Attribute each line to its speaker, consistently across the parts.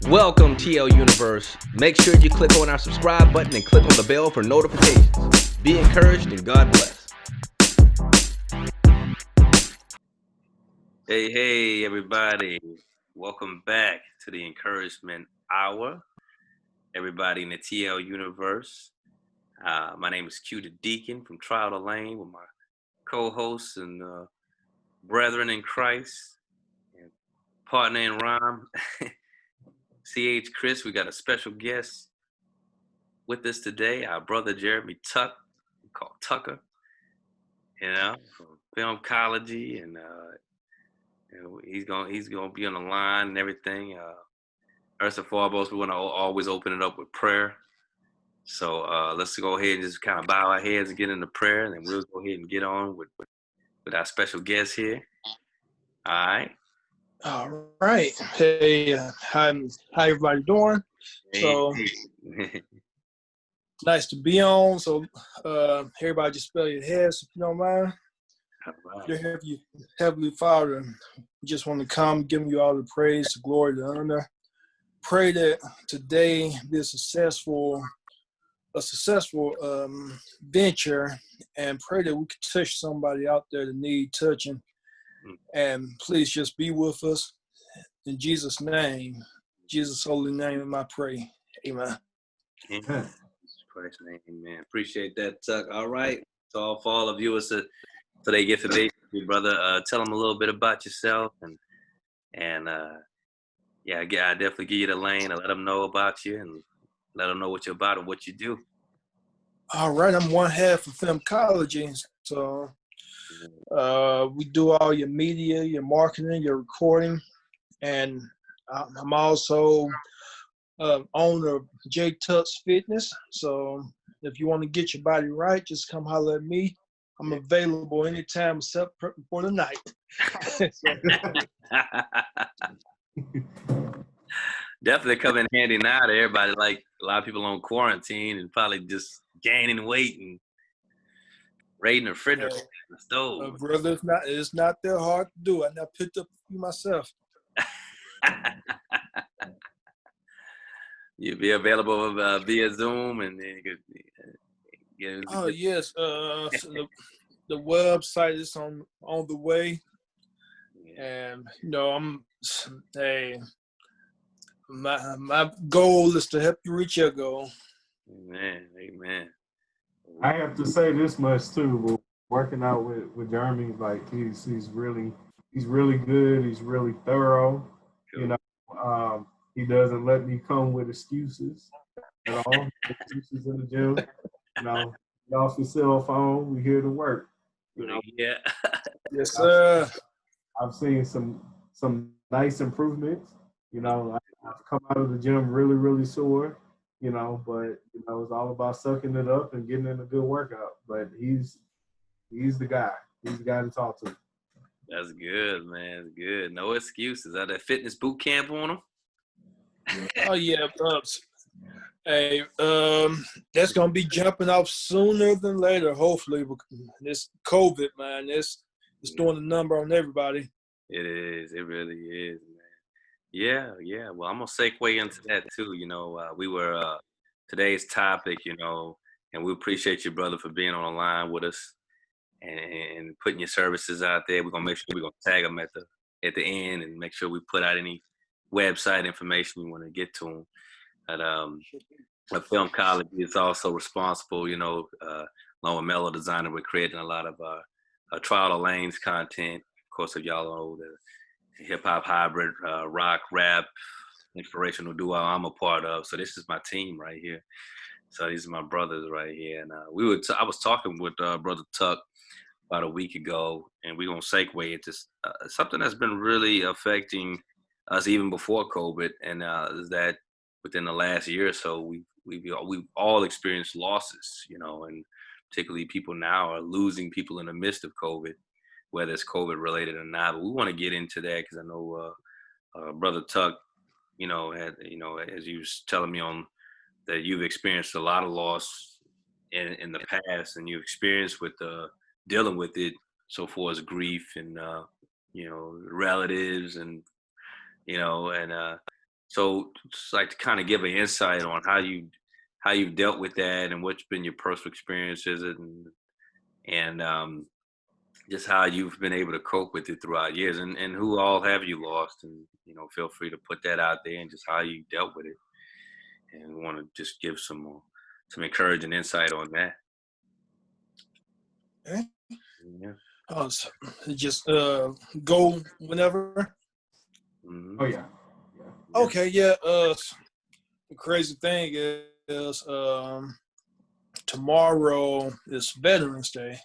Speaker 1: Welcome, TL Universe. Make sure you click on our subscribe button and click on the bell for notifications. Be encouraged and God bless. Hey, everybody. Welcome back to the Encouragement Hour. Everybody in the TL Universe. My name is Q the Deacon from Trial to Lane with my co-hosts and brethren in Christ and partner in rhyme, CH Chris. We got a special guest with us today, our brother Jeremy Tuck, called Tucker, from filmcology, and he's gonna be on the line and everything. First and foremost, we want to always open it up with prayer. So let's go ahead and just kind of bow our heads and get into prayer, and then we'll go ahead and get on with our special guest here. All right.
Speaker 2: All right. Hey, how everybody doing? So nice to be on. So everybody just spell your heads if you don't mind.
Speaker 1: All right.
Speaker 2: Dear Heavenly Father, we just want to come giving you all the praise, the glory, the honor. Pray that today be a successful venture, and pray that we can touch somebody out there that need touching. And please just be with us. In Jesus' name, Jesus' holy name, I pray. Amen.
Speaker 1: In Jesus Christ's name, amen. Appreciate that, Tuck. All right. So for all of you, so they get to be your brother. Tell them a little bit about yourself, and I definitely give you the lane and let them know about you and let them know what you're about and what you do.
Speaker 2: All right. I'm one half of filmcology, so we do all your media, your marketing, your recording, and I'm also owner of J Tuck's Fitness. So if you want to get your body right, just come holler at me. I'm available anytime except for the night.
Speaker 1: Definitely come in handy now to everybody. Like a lot of people on quarantine and probably just gaining weight and raiding the refrigerator, the stove.
Speaker 2: Brother, it's not that hard to do. I now picked up a few myself.
Speaker 1: You'll be available via Zoom, and then you could.
Speaker 2: Oh yes, so the website is on the way, and my goal is to help you reach your goal.
Speaker 1: Amen.
Speaker 3: I have to say this much too. Working out with Jeremy, like he's really good. He's really thorough. Cool. He doesn't let me come with excuses at all. Excuses in the gym. Get off your cell phone. We here to work.
Speaker 1: Yeah.
Speaker 2: Yes, sir.
Speaker 3: I've seen some nice improvements. I've come out of the gym really, really sore. But it's all about sucking it up and getting in a good workout. But he's the guy. He's the guy to talk to.
Speaker 1: That's good, man. That's good. No excuses. Are that fitness boot camp on him?
Speaker 2: Oh yeah, hey, that's gonna be jumping off sooner than later. Hopefully, this COVID, man, it's doing a number on everybody.
Speaker 1: It is. It really is, man. Yeah. Well, I'm gonna segue into that too. We were today's topic, and we appreciate you, brother, for being on the line with us and putting your services out there. We're gonna make sure we're gonna tag them at the end and make sure we put out any website information you want to get to them. But filmcology is also responsible, along with Mellow Designer, we're creating a lot of Trial to Lane's content. Of course, if y'all know the hip hop hybrid, rock, rap, inspirational duo I'm a part of. So this is my team right here. So these are my brothers right here. And I was talking with Brother Tuck about a week ago, and we're gonna segue into something that's been really affecting us even before COVID, and is that within the last year or so, we've all experienced losses, and particularly people now are losing people in the midst of COVID, whether it's COVID related or not. But we want to get into that because I know Brother Tuck, as you was telling me on that you've experienced a lot of loss in the past, and you've experienced with dealing with it so far as grief and relatives and So just like to kind of give an insight on how you've dealt with that and what's been your personal experiences and just how you've been able to cope with it throughout years and who all have you lost and feel free to put that out there and just how you dealt with it and we want to just give some encouraging insight on that.
Speaker 2: Okay.
Speaker 1: Yeah.
Speaker 2: So just go whenever.
Speaker 3: Oh yeah.
Speaker 2: Okay, yeah. The crazy thing is tomorrow is Veterans Day.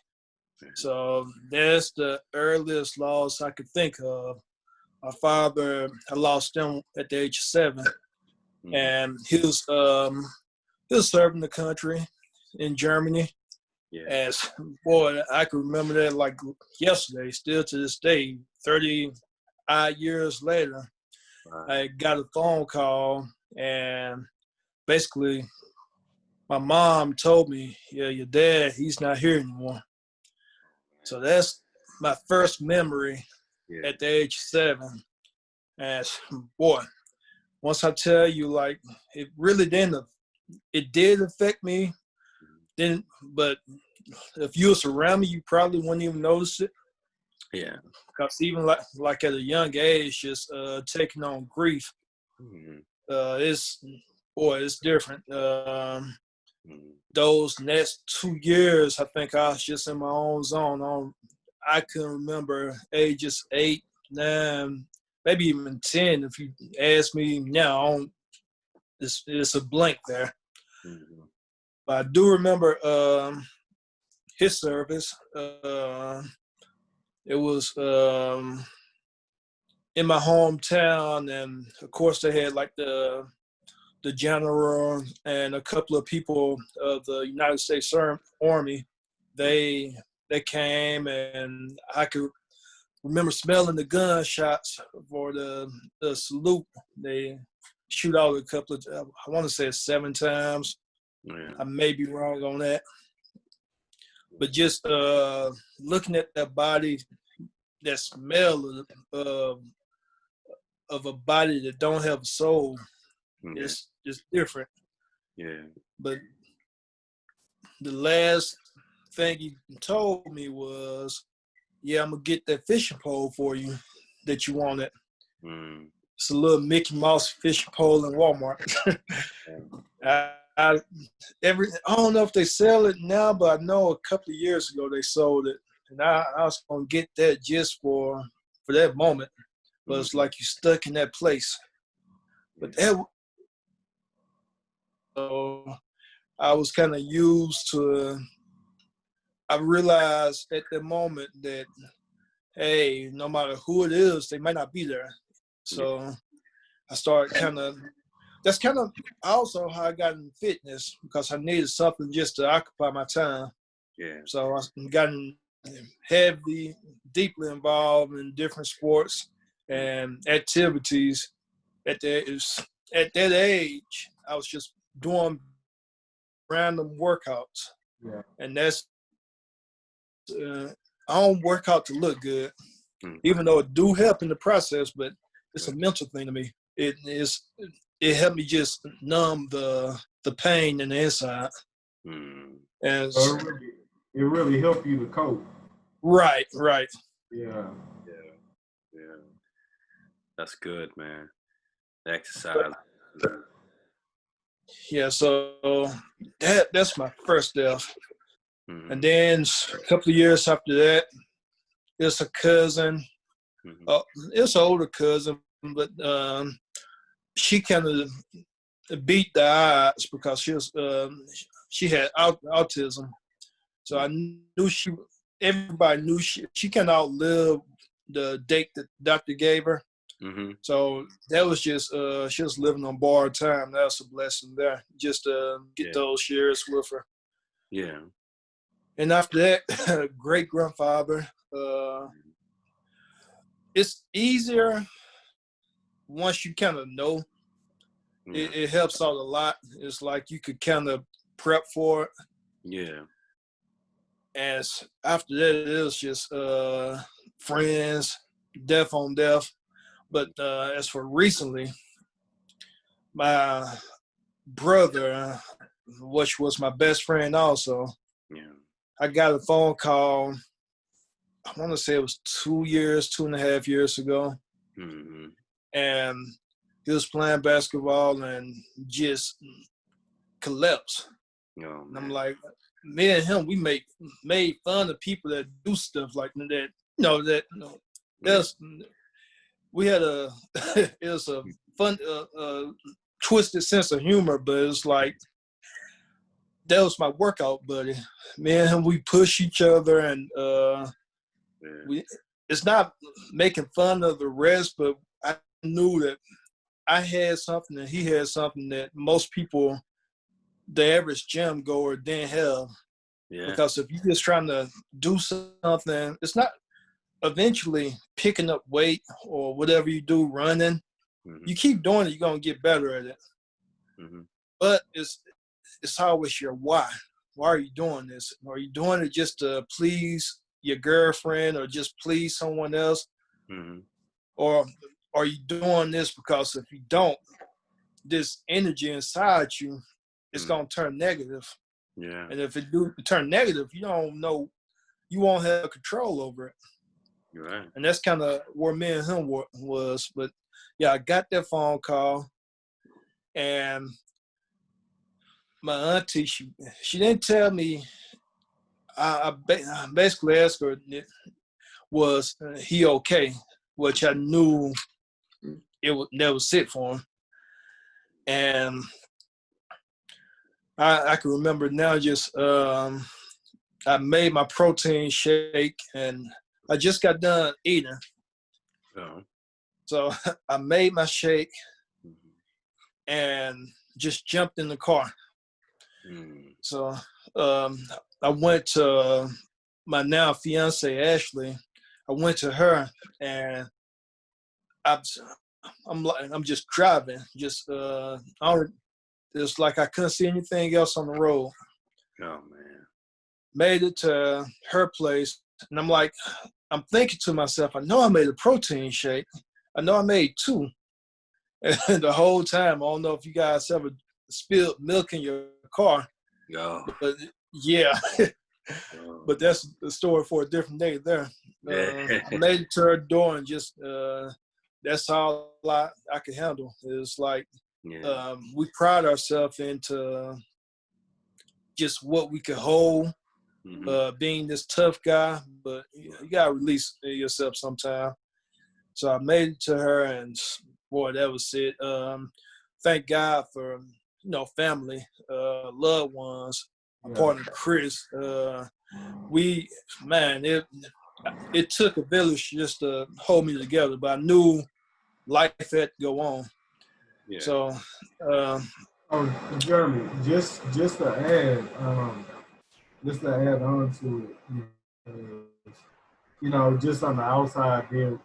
Speaker 2: So that's the earliest loss I could think of. My father, I lost him at the age of 7, and he was serving the country in Germany.
Speaker 1: Yeah.
Speaker 2: As boy, I can remember that like yesterday. Still to this day, 30 odd years later,
Speaker 1: Wow.
Speaker 2: I got a phone call, and basically, my mom told me, "Yeah, your dad, he's not here anymore." So that's my first memory at the age of 7. And boy, once I tell you, like, it really didn't. It did affect me. Then, but if you was around me, you probably wouldn't even notice it.
Speaker 1: Yeah.
Speaker 2: Because even like at a young age, just taking on grief, it's different. Those next 2 years, I think I was just in my own zone. I couldn't remember ages 8, 9, maybe even 10. If you ask me now, it's a blank there. But I do remember his service. It was in my hometown, and of course they had like the general and a couple of people of the United States Army. They came, and I could remember smelling the gunshots for the salute. They shoot out a couple of, I want to say 7 times.
Speaker 1: Yeah.
Speaker 2: I may be wrong on that. But just looking at that body, that smell of a body that don't have a soul, it's different.
Speaker 1: Yeah.
Speaker 2: But the last thing he told me was, "Yeah, I'm gonna get that fishing pole for you that you wanted." It's a little Mickey Mouse fishing pole in Walmart. I don't know if they sell it now, but I know a couple of years ago they sold it, and I was gonna get that just for that moment. But it's like you're stuck in that place. But so I was kind of used to. I realized at the moment that, hey, no matter who it is, they might not be there. So I started that's kind of also how I got in fitness, because I needed something just to occupy my time.
Speaker 1: Yeah.
Speaker 2: So I gotten deeply involved in different sports and activities. At that age, I was just doing random workouts.
Speaker 3: Yeah.
Speaker 2: And that's, I don't work out to look good, even though it do help in the process, but it's a mental thing to me. It helped me just numb the pain in the inside. And
Speaker 3: So it really helped you to cope.
Speaker 2: right.
Speaker 3: Yeah.
Speaker 1: That's good, man. Exercise.
Speaker 2: Yeah, so that's my first death. And then a couple of years after that, it's a cousin. It's an older cousin, but she kind of beat the odds because she had autism. So I knew everybody knew she can outlive the date that the doctor gave her. So that was just she was living on borrowed time. That was a blessing there, just to get those years with her.
Speaker 1: Yeah.
Speaker 2: And after that, great grandfather. It's easier once you kind of know. It helps out a lot. It's like you could kind of prep for it.
Speaker 1: Yeah.
Speaker 2: And after that, it was just friends, death on death. But as for recently, my brother, which was my best friend also,
Speaker 1: Yeah.
Speaker 2: I got a phone call. I want to say it was 2.5 years ago,
Speaker 1: Mm-hmm.
Speaker 2: and he was playing basketball and just collapsed.
Speaker 1: Oh
Speaker 2: And I'm
Speaker 1: man.
Speaker 2: like, me and him, we made fun of people that do stuff like that.
Speaker 1: Yeah.
Speaker 2: That's we had a it was a fun, twisted sense of humor, but it's like that was my workout buddy. Me and him, we push each other, and
Speaker 1: Yeah.
Speaker 2: we. It's not making fun of the rest, but I knew that I had something and he had something that most people, the average gym goer, didn't have.
Speaker 1: Yeah.
Speaker 2: Because if you're just trying to do something, it's not eventually picking up weight or whatever you do running.
Speaker 1: Mm-hmm.
Speaker 2: You keep doing it, you're gonna get better at it.
Speaker 1: Mm-hmm.
Speaker 2: But it's always your why. Why are you doing this? Are you doing it just to please your girlfriend or just please someone else?
Speaker 1: Mm-hmm.
Speaker 2: Or are you doing this because if you don't, this energy inside you is
Speaker 1: Mm-hmm.
Speaker 2: gonna turn negative.
Speaker 1: Yeah.
Speaker 2: And if it do turn negative, you don't know, you won't have control over it.
Speaker 1: You're right.
Speaker 2: And that's kind of where me and him was. But yeah, I got that phone call, and my auntie, she didn't tell me. I basically asked her, was he okay? Which I knew that was it for him. And I can remember now. Just I made my protein shake, and I just got done eating.
Speaker 1: Oh.
Speaker 2: So I made my shake
Speaker 1: Mm-hmm.
Speaker 2: and just jumped in the car.
Speaker 1: Mm.
Speaker 2: So I went to my now fiance Ashley. I went to her, and I'm just driving. Just it's like I couldn't see anything else on the road.
Speaker 1: Oh man.
Speaker 2: Made it to her place, and I'm thinking to myself, I know I made a protein shake. I know I made two. And the whole time, I don't know if you guys ever spilled milk in your car,
Speaker 1: Oh.
Speaker 2: but yeah,
Speaker 1: Oh.
Speaker 2: but that's the story for a different day there.
Speaker 1: Yeah.
Speaker 2: I made it to her door, and just that's all I could handle. It's like
Speaker 1: Yeah.
Speaker 2: we pride ourselves into just what we could hold,
Speaker 1: Mm-hmm.
Speaker 2: being this tough guy, but you gotta release yourself sometime. So I made it to her, and boy, that was it. Thank God for family, loved ones. My
Speaker 3: Yeah.
Speaker 2: partner Chris. We man, it took a village just to hold me together, but I knew life had to go on.
Speaker 1: Yeah.
Speaker 2: So
Speaker 3: Oh, Jeremy, just to add, on to it, just on the outside, being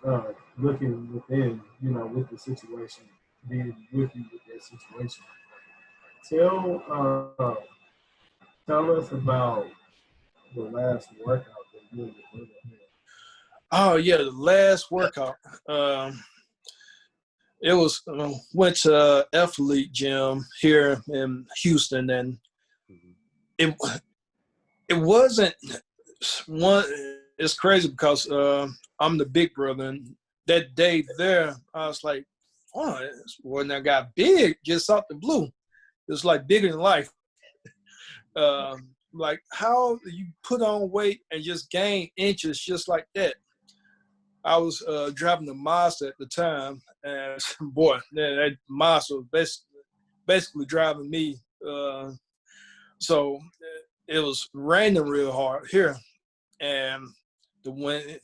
Speaker 3: looking within, with the situation, being with you with that situation. Tell tell us about the last workout that you and your brother had.
Speaker 2: oh yeah, the last workout. It was went to Athlete Gym here in Houston, and
Speaker 1: Mm-hmm.
Speaker 2: it it wasn't one. It's crazy because I'm the big brother, and that day there, I was like, "Oh, when I got big, just off the blue, it was like bigger than life." Like how you put on weight and just gain inches just like that. I was driving a Mazda at the time, and boy, that Mazda was basically driving me. So it was raining real hard here, and the wind.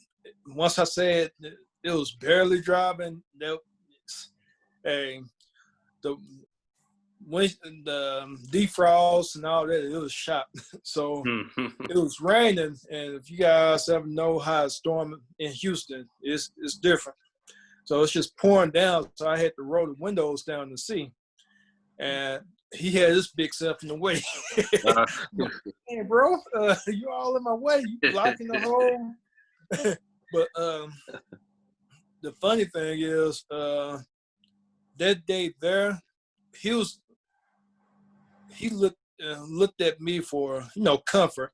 Speaker 2: Once I said it was barely driving, and the when the defrost and all that, it was shot. So it was raining, and if you guys ever know how it's storming in Houston, it's different. So it's just pouring down. So I had to roll the windows down to see, and he had his big self in the way. Hey, bro, you all in my way. You blocking the whole. But the funny thing is, that day there, he looked at me for comfort.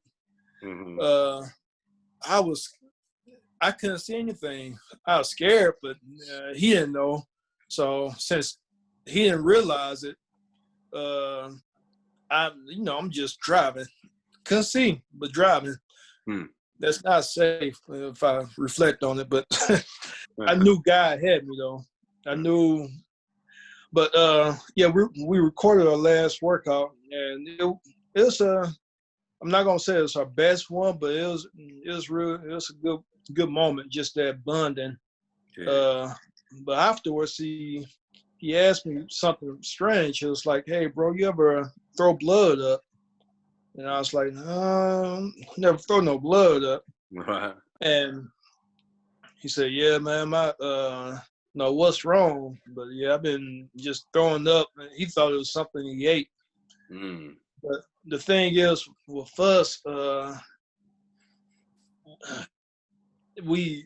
Speaker 1: Mm-hmm.
Speaker 2: I couldn't see anything. I was scared, but he didn't know. So since he didn't realize it, I'm just driving. Couldn't see, but driving.
Speaker 1: Hmm.
Speaker 2: That's not safe if I reflect on it. But I knew God had me though. I knew. But yeah, we recorded our last workout, and it was I'm not gonna say it's our best one, but it was a good moment, just that bonding.
Speaker 1: Yeah.
Speaker 2: But afterwards, he asked me something strange. He was like, "Hey, bro, you ever throw blood up?" And I was like, "No, never throw no blood up."
Speaker 1: Right.
Speaker 2: And he said, "Yeah, man, no, what's wrong?" But yeah, I've been just throwing up. And he thought it was something he ate.
Speaker 1: Mm.
Speaker 2: But the thing is, with us, we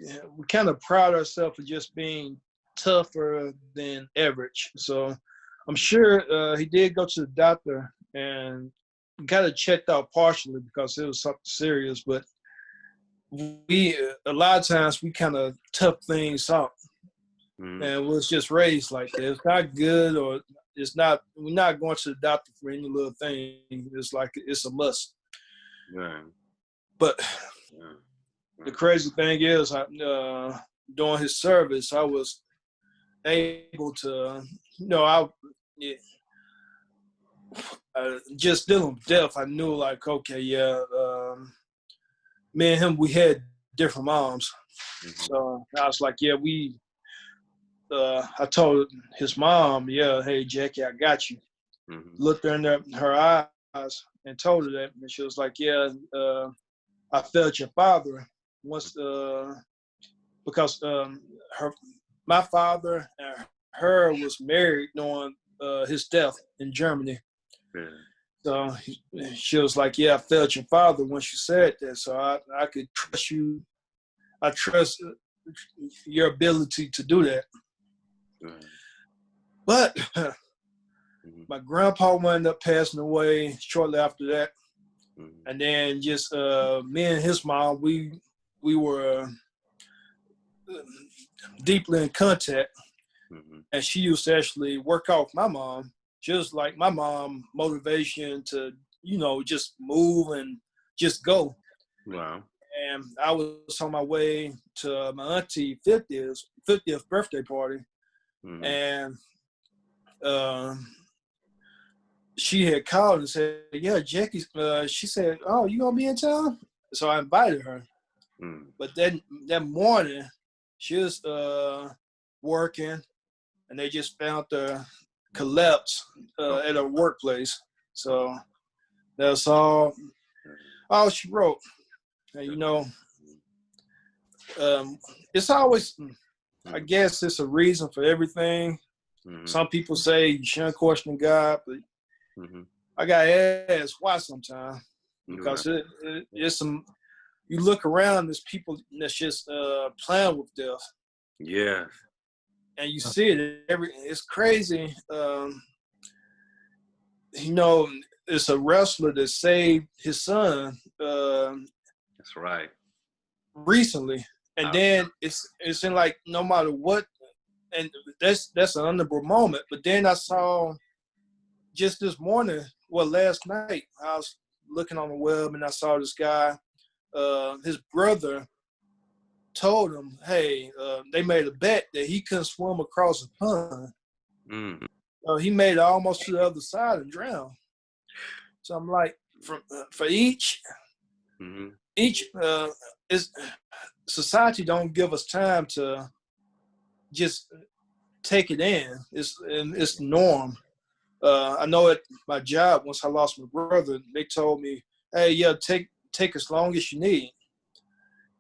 Speaker 2: kind of pride ourselves of just being tougher than average. So I'm sure he did go to the doctor and got it checked out partially because it was something serious. But we a lot of times we kind of tough things out, and was just raised like that. It's not good, or it's not. We're not going to the doctor for any little thing. It's like it's a must.
Speaker 1: Right.
Speaker 2: But
Speaker 1: Yeah.
Speaker 2: the crazy thing is, during his service, I was able to, just dealing with death. I knew, like, okay, yeah, me and him, we had different moms. So I was like, yeah, I told his mom, yeah, hey, Jackie, I got you. Looked her in her eyes and told her that. And she was like, yeah, I felt your father once, because my father and her was married during his death in Germany.
Speaker 1: Yeah.
Speaker 2: So she was like, yeah, I felt your father when she said that. So I could trust you. I trust your ability to do that.
Speaker 1: Right.
Speaker 2: But my grandpa wound up passing away shortly after that. And then just me and his mom, we were deeply in contact. And she used to actually work out with my mom, just like my mom, motivation to, just move and just go.
Speaker 1: Wow.
Speaker 2: And I was on my way to my auntie 50th birthday party. And she had called and said, yeah, Jackie, she said, oh, you gonna be in town? So I invited her. But then that morning, she was working, and they just found her collapse at her workplace. So that's all she wrote. And, it's always, I guess it's a reason for everything. Some people say you shouldn't question God, but I got asked why sometimes. Because it's some, you look around, there's people that's just playing with death.
Speaker 1: Yeah.
Speaker 2: And you see it it's crazy. It's a wrestler that saved his son.
Speaker 1: That's right.
Speaker 2: Recently. And then it's in like no matter what, and that's an honorable moment. But then I saw just this morning, last night, I was looking on the web and I saw this guy, his brother told him, hey, they made a bet that he couldn't swim across the pond. He made it almost to the other side and drowned. So I'm like, for each is society don't give us time to just take it in. It's the norm. I know at my job, once I lost my brother, they told me, hey, yeah, take as long as you need.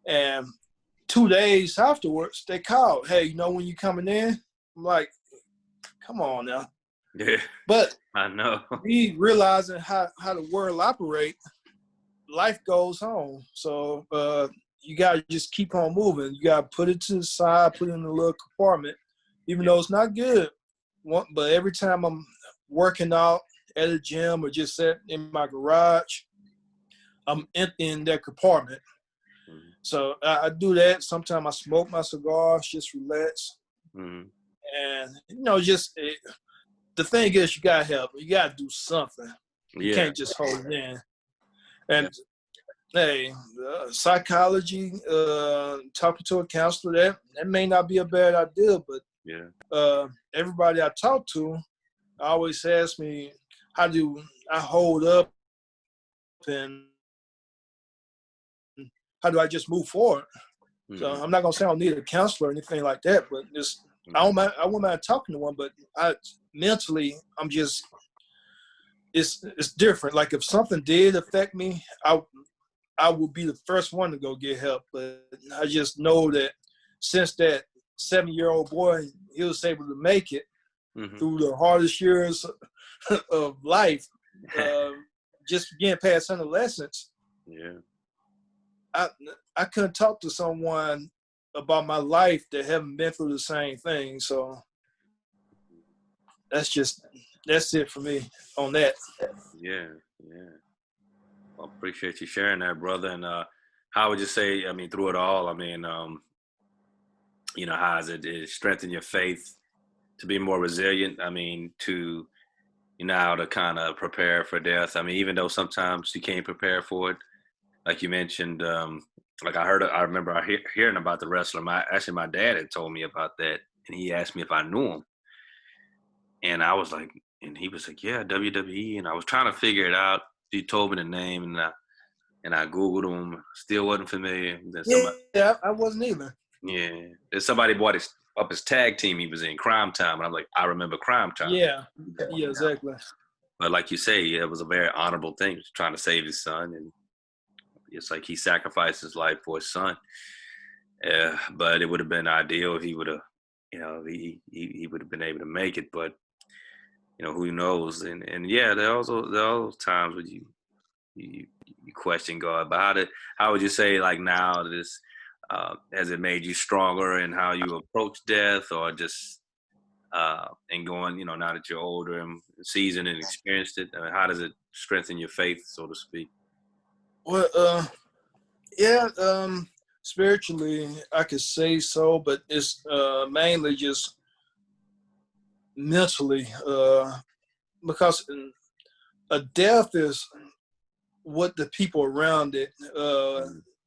Speaker 2: And 2 days afterwards, they called, hey, when you coming in? I'm like, come on now.
Speaker 1: Yeah.
Speaker 2: But
Speaker 1: I know.
Speaker 2: we realizing how the world operates, life goes on. So you got to just keep on moving. You got to put it to the side, put it in a little compartment, even though it's not good. But every time I'm working out at a gym or just sitting in my garage, I'm emptying that compartment.
Speaker 1: Mm-hmm.
Speaker 2: So I do that. Sometimes I smoke my cigars, just relax.
Speaker 1: Mm-hmm.
Speaker 2: And, just the thing is, you got to help. You got to do something. You
Speaker 1: Yeah.
Speaker 2: can't just hold it in. And,
Speaker 1: Yeah.
Speaker 2: hey, psychology, talking to a counselor, that may not be a bad idea, but
Speaker 1: Yeah.
Speaker 2: everybody I talk to always ask me, how do I hold up and how do I just move forward?
Speaker 1: Mm-hmm.
Speaker 2: So I'm not gonna say I don't need a counselor or anything like that, but just I wouldn't mind talking to one, but mentally I'm just it's different. Like if something did affect me, I would be the first one to go get help. But I just know that since that 7-year-old boy, he was able to make it
Speaker 1: Mm-hmm.
Speaker 2: through the hardest years of life, just getting past adolescence.
Speaker 1: Yeah.
Speaker 2: I couldn't talk to someone about my life that haven't been through the same thing. So that's it for me on that.
Speaker 1: Yeah. Yeah. Well, appreciate you sharing that, brother. And how would you say, I mean, through it all, I mean, how has it strengthened your faith to be more resilient? I mean, to, how to kind of prepare for death. I mean, even though sometimes you can't prepare for it, like you mentioned, like I remember hearing about the wrestler. My dad had told me about that, and he asked me if I knew him, and I was like, and he was like, yeah, WWE, and I was trying to figure it out. He told me the name, and I googled him, still wasn't familiar. Then somebody,
Speaker 2: Yeah, I wasn't either.
Speaker 1: yeah, then somebody brought up his tag team he was in, Crime Time, and I'm like, I remember Crime Time.
Speaker 2: Yeah, exactly.
Speaker 1: But like you say, it was a very honorable thing, trying to save his son, and it's like he sacrificed his life for his son. But it would have been ideal if he would have, he would have been able to make it. But who knows? And yeah, there are those times when you question God. But how would you say, like, now this has it made you stronger in how you approach death, or just and going, now that you're older and seasoned and experienced it, how does it strengthen your faith, so to speak?
Speaker 2: Well, yeah, spiritually, I could say so, but it's mainly just mentally, because a death is what the people around it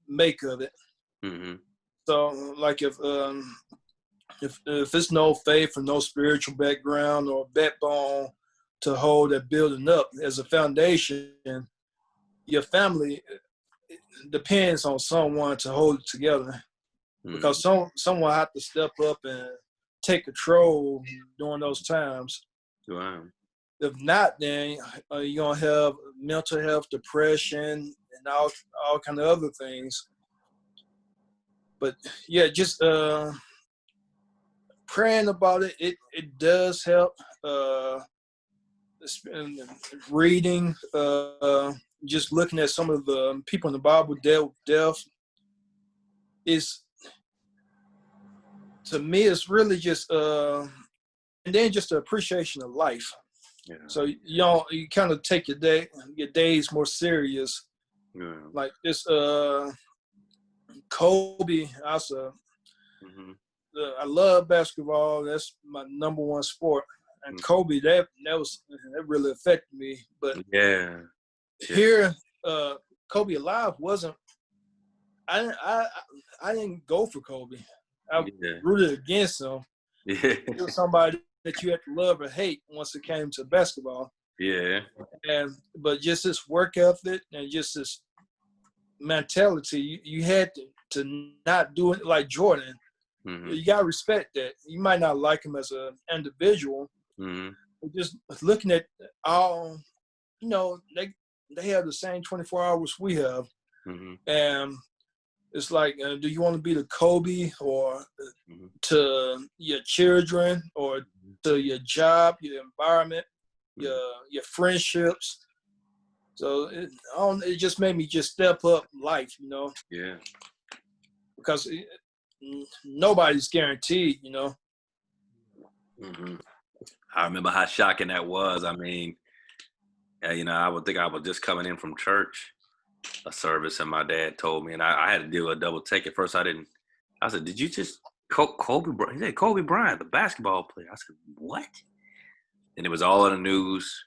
Speaker 2: make of it.
Speaker 1: Mm-hmm.
Speaker 2: So, like if it's no faith or no spiritual background or backbone to hold that building up as a foundation, your family depends on someone to hold it together, because someone have to step up and take control during those times.
Speaker 1: Wow.
Speaker 2: If not, then you're gonna have mental health, depression, and all kind of other things. But yeah, just praying about it, it does help. Reading, just looking at some of the people in the Bible dealt with death is, to me, it's really just and then just the appreciation of life.
Speaker 1: Yeah.
Speaker 2: So you kind of take your days more serious.
Speaker 1: Yeah.
Speaker 2: Like this Kobe, I love basketball. That's my number one sport. And Kobe, that really affected me. But
Speaker 1: yeah.
Speaker 2: here, Kobe alive wasn't. I didn't go for Kobe. I rooted against him.
Speaker 1: Yeah.
Speaker 2: He was somebody that you had to love or hate once it came to basketball.
Speaker 1: Yeah.
Speaker 2: But just this work ethic and just this mentality, you had to not do it like Jordan.
Speaker 1: Mm-hmm.
Speaker 2: You gotta respect that. You might not like him as an individual, but just looking at all, they have the same 24 hours we have, and it's like, do you want to be the Kobe or to your children or to your job, your environment, your friendships? So it just made me just step up life,
Speaker 1: Yeah.
Speaker 2: because nobody's guaranteed,
Speaker 1: Mm-hmm. I remember how shocking that was. I mean, you know, I would think I was just coming in from church, a service, and my dad told me, and I had to do a double take. At first, I didn't. I said, "Did you just Kobe Bryant?" He said, "Kobe Bryant, the basketball player." I said, "What?" And it was all in the news.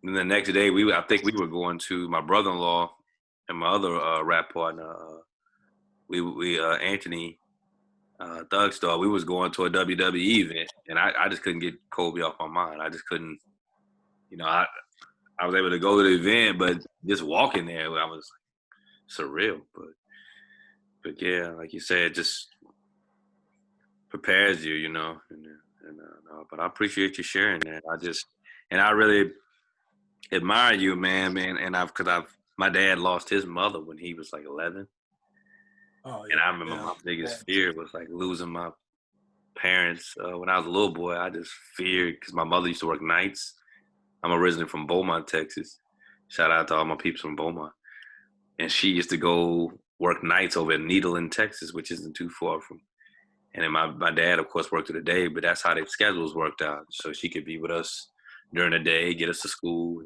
Speaker 1: And the next day, I think we were going to my brother-in-law and my other rap partner, Anthony Thug Star. We was going to a WWE event, and I just couldn't get Kobe off my mind. I just couldn't, you know, I was able to go to the event, but just walking there, I was surreal. But yeah, like you said, just prepares you, you know. But I appreciate you sharing that. I really admire you, man. And my dad lost his mother when he was like 11,
Speaker 2: Oh
Speaker 1: and
Speaker 2: yeah,
Speaker 1: I remember
Speaker 2: yeah.
Speaker 1: my biggest fear was like losing my parents when I was a little boy. I just feared because my mother used to work nights. I'm originally from Beaumont, Texas. Shout out to all my peeps from Beaumont. And she used to go work nights over in Needle, Texas, which isn't too far from. And then my dad, of course, worked through the day, but that's how their schedules worked out. So she could be with us during the day, get us to school.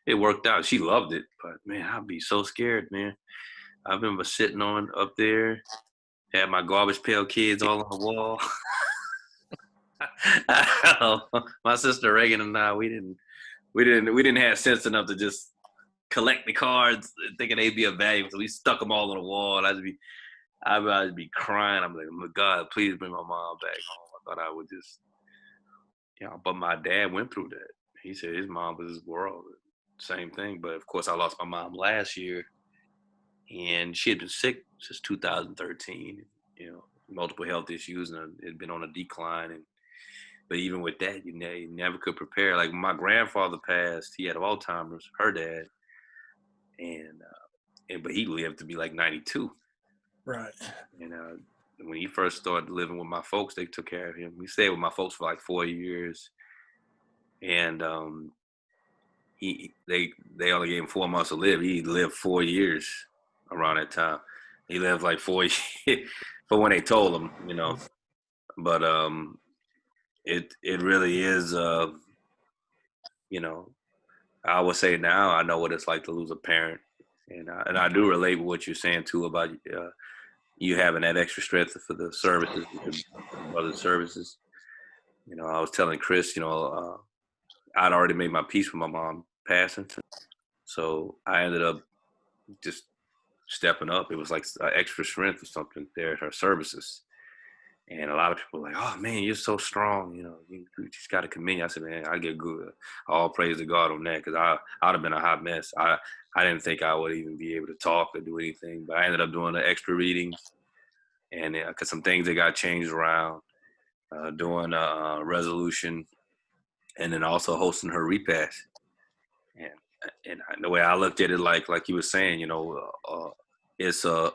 Speaker 1: It worked out. She loved it. But, man, I'd be so scared, man. I remember sitting on up there, had my Garbage Pail Kids all on the wall. My sister Reagan and I, we didn't have sense enough to just collect the cards thinking they'd be of value. So we stuck them all on the wall. I'd be crying. I'm like, oh my God, please bring my mom back home. I thought I would just, you know, but my dad went through that. He said his mom was his world. Same thing. But of course, I lost my mom last year, and she had been sick since 2013. You know, multiple health issues, and it had been on a decline. But even with that, you never could prepare. Like when my grandfather passed, he had Alzheimer's, her dad, but he lived to be like 92.
Speaker 2: Right.
Speaker 1: And when he first started living with my folks, they took care of him. He stayed with my folks for like 4 years, and they only gave him 4 months to live. He lived 4 years around that time. He lived like 4 years for when they told him, you know. But it really is, you know. I would say now I know what it's like to lose a parent, and I do relate with what you're saying too about you having that extra strength for the services, your other services. You know, I was telling Chris, you know, I'd already made my peace with my mom passing, so I ended up just stepping up. It was like extra strength or something there at her services. And a lot of people were like, "Oh man, you're so strong. You know, you just got to commend you." I said, "Man, I get good. All praise to God on that, because I'd have been a hot mess. I didn't think I would even be able to talk or do anything, but I ended up doing the extra readings, and because some things that got changed around, doing a resolution, and then also hosting her repast. And the way I looked at it, like you were saying, you know, it's a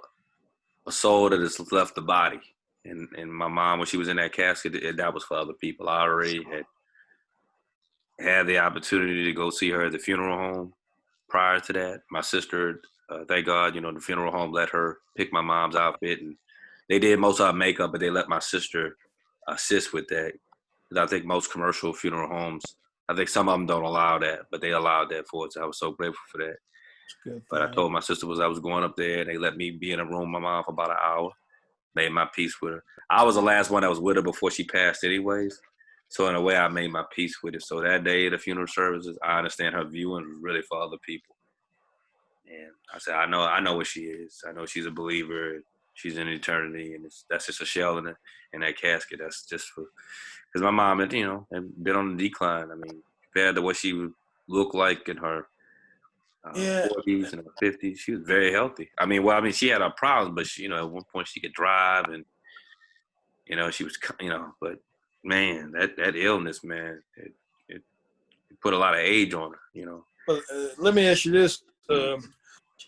Speaker 1: soul that has left the body. And my mom, when she was in that casket, that was for other people. I already had the opportunity to go see her at the funeral home. Prior to that, my sister, thank God, you know, the funeral home let her pick my mom's outfit, and they did most of our makeup, but they let my sister assist with that. Because I think most commercial funeral homes, I think some of them don't allow that, but they allowed that for us. I was so grateful for that.
Speaker 2: Good
Speaker 1: But I
Speaker 2: thing.
Speaker 1: told my sister I was going up there, and they let me be in a room with my mom for about an hour. Made my peace with her. I was the last one that was with her before she passed anyways. So in a way, I made my peace with it. So that day, the funeral services, I understand her viewing was really for other people. And I said, I know what she is. I know she's a believer. She's in eternity, and that's just a shell in that casket. That's just for, because my mom had, you know, had been on the decline. I mean, compared to what she would look like in her
Speaker 2: Yeah.
Speaker 1: 40s and her 50s, she was very healthy. I mean, she had her problems, but she, you know, at one point she could drive, and you know, she was, you know, but man, that illness, man, it put a lot of age on her, you know.
Speaker 2: But let me ask you this.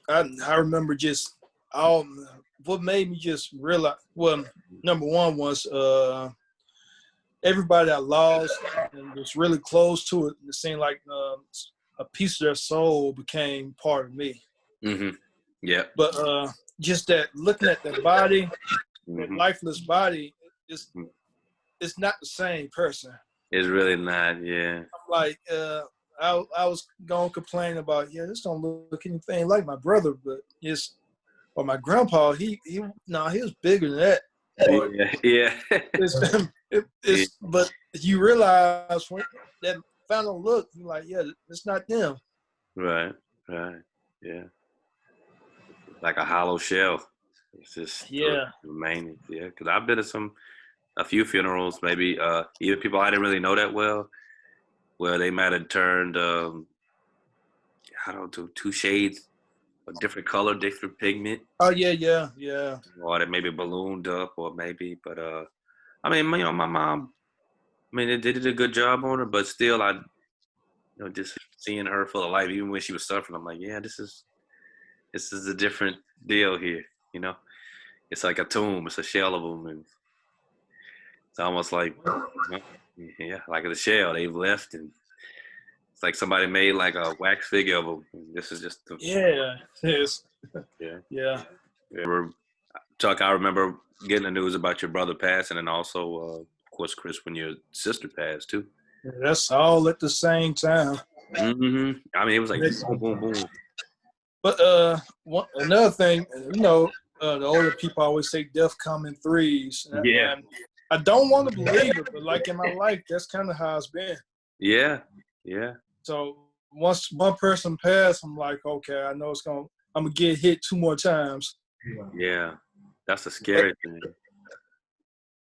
Speaker 2: I remember just all what made me just realize. Well, number one was everybody I lost and was really close to it. It seemed like a piece of their soul became part of me.
Speaker 1: Mm-hmm. Yeah.
Speaker 2: But just that looking at that body, that
Speaker 1: Mm-hmm.
Speaker 2: lifeless body, it's not the same person.
Speaker 1: It's really not. Yeah.
Speaker 2: I'm like, I was gonna complain about, yeah, this don't look anything like my brother, but it's or my grandpa. He no, he was bigger than that. But
Speaker 1: Yeah. Yeah.
Speaker 2: it's
Speaker 1: Yeah.
Speaker 2: it's but you realize when that final look, you're like, yeah, it's not them.
Speaker 1: Right. Right. Yeah. Like a hollow shell. It's just
Speaker 2: Yeah.
Speaker 1: remaining. Yeah. Because I've been to a few funerals, maybe even people I didn't really know that well, where they might have turned I don't know, two shades, a different color, different pigment,
Speaker 2: Oh yeah, yeah, yeah.
Speaker 1: or they maybe ballooned up, or maybe. But I mean, you know, my mom. I mean, they did a good job on her, but still, just seeing her full of life, even when she was suffering, I'm like, yeah, this is a different deal here. You know, it's like a tomb, it's a shell of them, and it's almost like, you know, yeah, like a shell they've left, and it's like somebody made like a wax figure of them. And this is just the
Speaker 2: Yeah. Yes.
Speaker 1: yeah.
Speaker 2: Yeah.
Speaker 1: Remember, Chuck, I remember getting the news about your brother passing, and also, of course, Chris, when your sister passed too.
Speaker 2: That's all at the same time.
Speaker 1: I mean, it was like boom, boom, boom.
Speaker 2: But another thing, the older people always say death come in threes,
Speaker 1: Yeah,
Speaker 2: and I don't want to believe it, but like in my life, that's kind of how it's been.
Speaker 1: yeah, yeah,
Speaker 2: So once one person passed, I'm like, okay, I know I'm gonna get hit 2 more times.
Speaker 3: Yeah.
Speaker 1: yeah. That's a scary thing.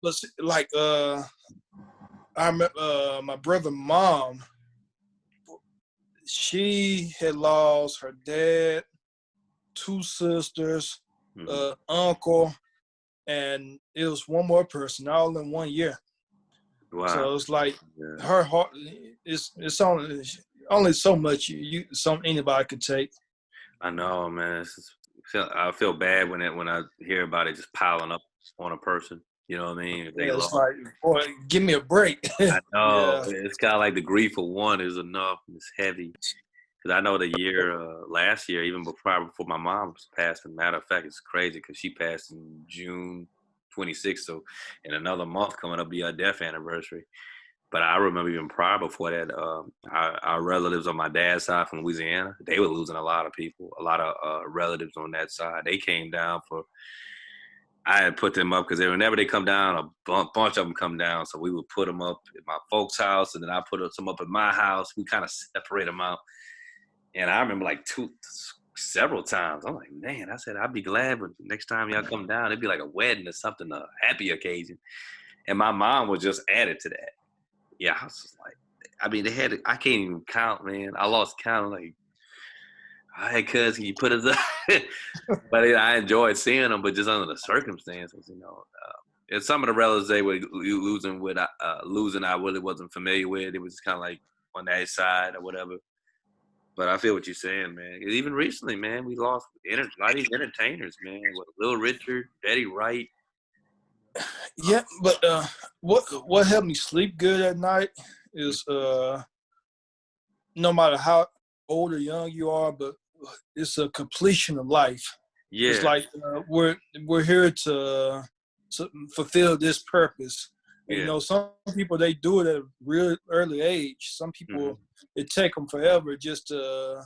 Speaker 2: But like, I remember my brother's mom. She had lost her dad, 2 sisters,
Speaker 1: Mhm.
Speaker 2: uncle, and it was one more person all in 1 year.
Speaker 1: Wow.
Speaker 2: So it's like
Speaker 1: Yeah.
Speaker 2: her heart. It's only so much anybody could take.
Speaker 1: I know, man. I feel bad when I hear about it just piling up on a person. You know what I mean? If they
Speaker 2: Yeah, it's
Speaker 1: lost.
Speaker 2: like, boy, give me a break.
Speaker 1: I know.
Speaker 2: Yeah,
Speaker 1: It's kind of like the grief of one is enough. It's heavy. Because I know last year, even before my mom passed, as a matter of fact, it's crazy because she passed in June 26th. So in another month coming up, be our death anniversary. But I remember even prior before that, our relatives on my dad's side from Louisiana, they were losing a lot of people, a lot of relatives on that side. They came down I had put them up because whenever they come down, a bunch of them come down. So we would put them up at my folks' house, and then I put some up at my house. We kind of separate them out. And I remember like several times. I'm like, man, I said, I'd be glad when next time y'all come down, it'd be like a wedding or something, a happy occasion. And my mom was just added to that. Yeah, I was just like, I mean, I can't even count, man. I lost count. I'm like, all right, cuz, can you put us up? But I enjoyed seeing them, but just under the circumstances, and some of the relatives they were losing, I really wasn't familiar with. It was kind of like on that side or whatever. But I feel what you're saying, man. Even recently, man, we lost a lot of these entertainers, man. With Lil Richard, Betty Wright.
Speaker 2: yeah. But what helped me sleep good at night is no matter how old or young you are, but it's a completion of life. It's
Speaker 1: Yeah,
Speaker 2: like we're here to fulfill this purpose. And,
Speaker 1: yeah.
Speaker 2: some people they do it at a real early age. Some
Speaker 1: Hmm.
Speaker 2: people it take them forever just to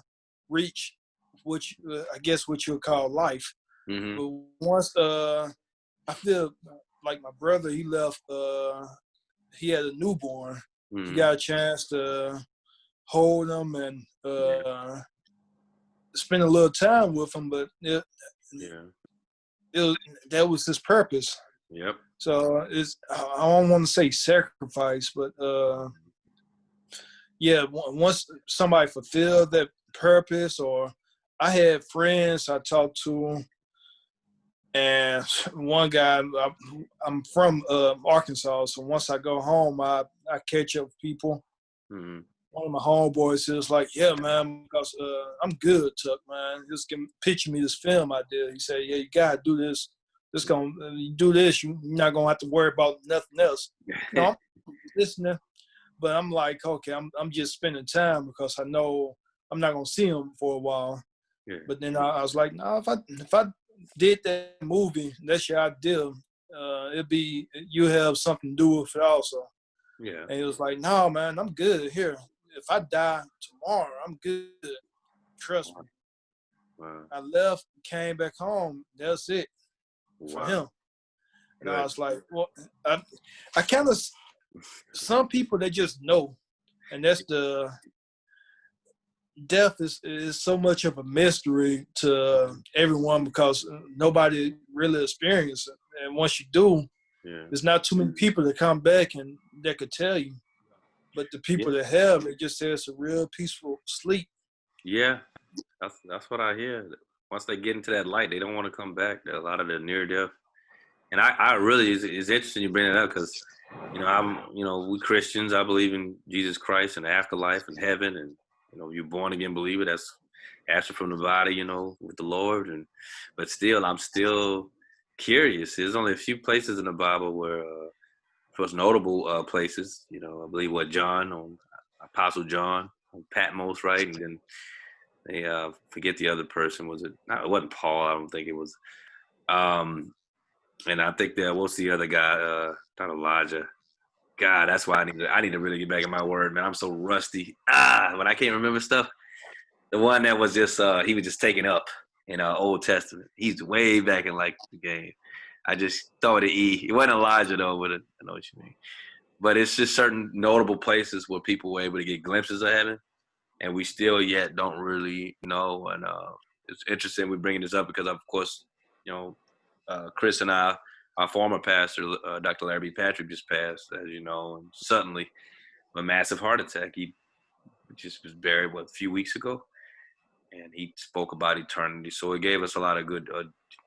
Speaker 2: reach which I guess what you'll call life.
Speaker 1: Hmm.
Speaker 2: But once I feel like my brother he left he had a newborn. He
Speaker 1: Hmm.
Speaker 2: got a chance to hold him and
Speaker 1: Yeah,
Speaker 2: spend a little time with him, but
Speaker 1: yeah.
Speaker 2: it that was his purpose.
Speaker 1: Yep.
Speaker 2: So I don't want to say sacrifice, but yeah, once somebody fulfilled that purpose, or I had friends I talked to, and one guy I'm from Arkansas, so once I go home, I catch up with people.
Speaker 1: Hmm.
Speaker 2: One of my homeboys is like, yeah, man, because I'm good, Tuck, man. Just picture me this film I did. He said, yeah, you gotta do this. You do this, you're not gonna have to worry about nothing else. I'm listening, but I'm like, okay, I'm just spending time because I know I'm not gonna see him for a while.
Speaker 1: Yeah.
Speaker 2: But then I was like, no, if I did that movie, that's your idea. It'd be you have something to do with it also.
Speaker 1: Yeah.
Speaker 2: And he was like, no, man, I'm good here. If I die tomorrow, I'm good. Trust me.
Speaker 1: Wow.
Speaker 2: I left, came back home. That's it for
Speaker 1: Wow.
Speaker 2: him. And I
Speaker 1: Good.
Speaker 2: was like, well, I kind of, some people, they just know. And that's the, death is so much of a mystery to everyone because nobody really experienced it. And once you do,
Speaker 1: Yeah.
Speaker 2: there's not too many people that come back and that could tell you. But the people
Speaker 1: Yeah.
Speaker 2: that have, they just say it's a real peaceful sleep.
Speaker 1: Yeah. That's what I hear. Once they get into that light, they don't want to come back. A lot of the near death, and I really it's interesting you bring it up because we Christians. I believe in Jesus Christ and the afterlife and heaven, and you're born again believer. That's absent from the body, with the Lord, but still, I'm still curious. There's only a few places in the Bible where, first notable places, I believe John on Apostle John on Patmos, right, and then they forget the other person. Was it? No, it wasn't Paul. I don't think it was. Um, and I think that what's the other guy? Not Elijah. God, that's why I need to really get back in my word, man. I'm so rusty. When I can't remember stuff. The one that was just he was just taken up in Old Testament. He's way back in like the game. I just thought it E. It wasn't Elijah though, but I know what you mean. But it's just certain notable places where people were able to get glimpses of heaven, and we still yet don't really know. And it's interesting we bringing this up because, of course, Chris and I, our former pastor, Dr. Larry B. Patrick, just passed, as you know, and suddenly a massive heart attack. He just was buried a few weeks ago, and he spoke about eternity. So it gave us a lot of good.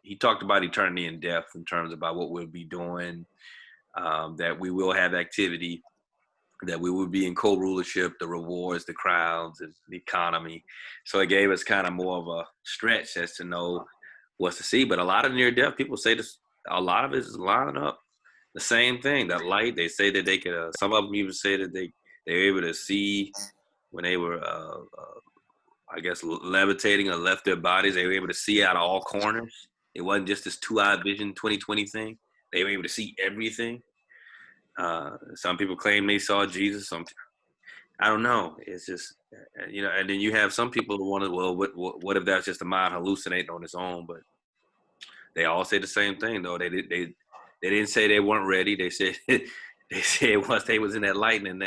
Speaker 1: He talked about eternity in depth in terms about what we'll be doing, that we will have activity, that we would be in co-rulership, the rewards, the crowns, and the economy. So it gave us kind of more of a stretch as to know what's to see. But a lot of near-death people say this. A lot of it is lining up the same thing. That light. They say that they could. Some of them even say that they were able to see when they were, I guess, levitating or left their bodies. They were able to see out of all corners. It wasn't just this 2-eye vision 20/20 thing. They were able to see everything. Some people claim they saw Jesus. I don't know. It's just, and then you have some people who want to, well, what if that's just the mind hallucinating on its own? But they all say the same thing, though. They didn't say they weren't ready. They said once they was in that light and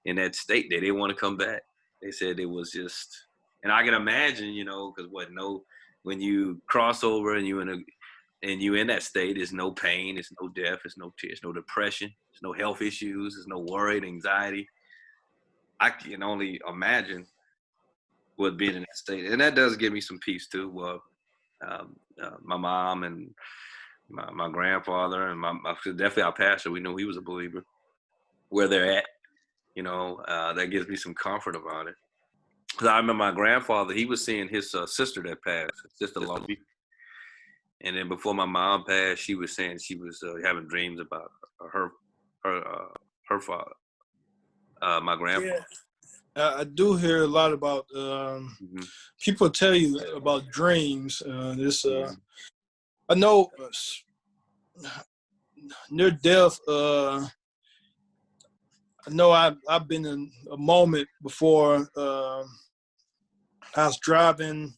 Speaker 1: in that state, they didn't want to come back. They said it was just, and I can imagine, because when you cross over and you in that state, there's no pain, there's no death, there's no tears, no depression, there's no health issues, there's no worry and anxiety. I can only imagine what being in that state, and that does give me some peace too. Well, my mom and my grandfather and definitely our pastor, we knew he was a believer. Where they're at, that gives me some comfort about it. Because I remember my grandfather, he was seeing his sister that passed, Sister Lumpy. And then before my mom passed, she was saying she was having dreams about her father, my grandfather.
Speaker 2: Yeah, I do hear a lot about
Speaker 1: Mm-hmm.
Speaker 2: people tell you about dreams.
Speaker 1: Mm-hmm.
Speaker 2: I know near death. I know I've been in a moment before. I was driving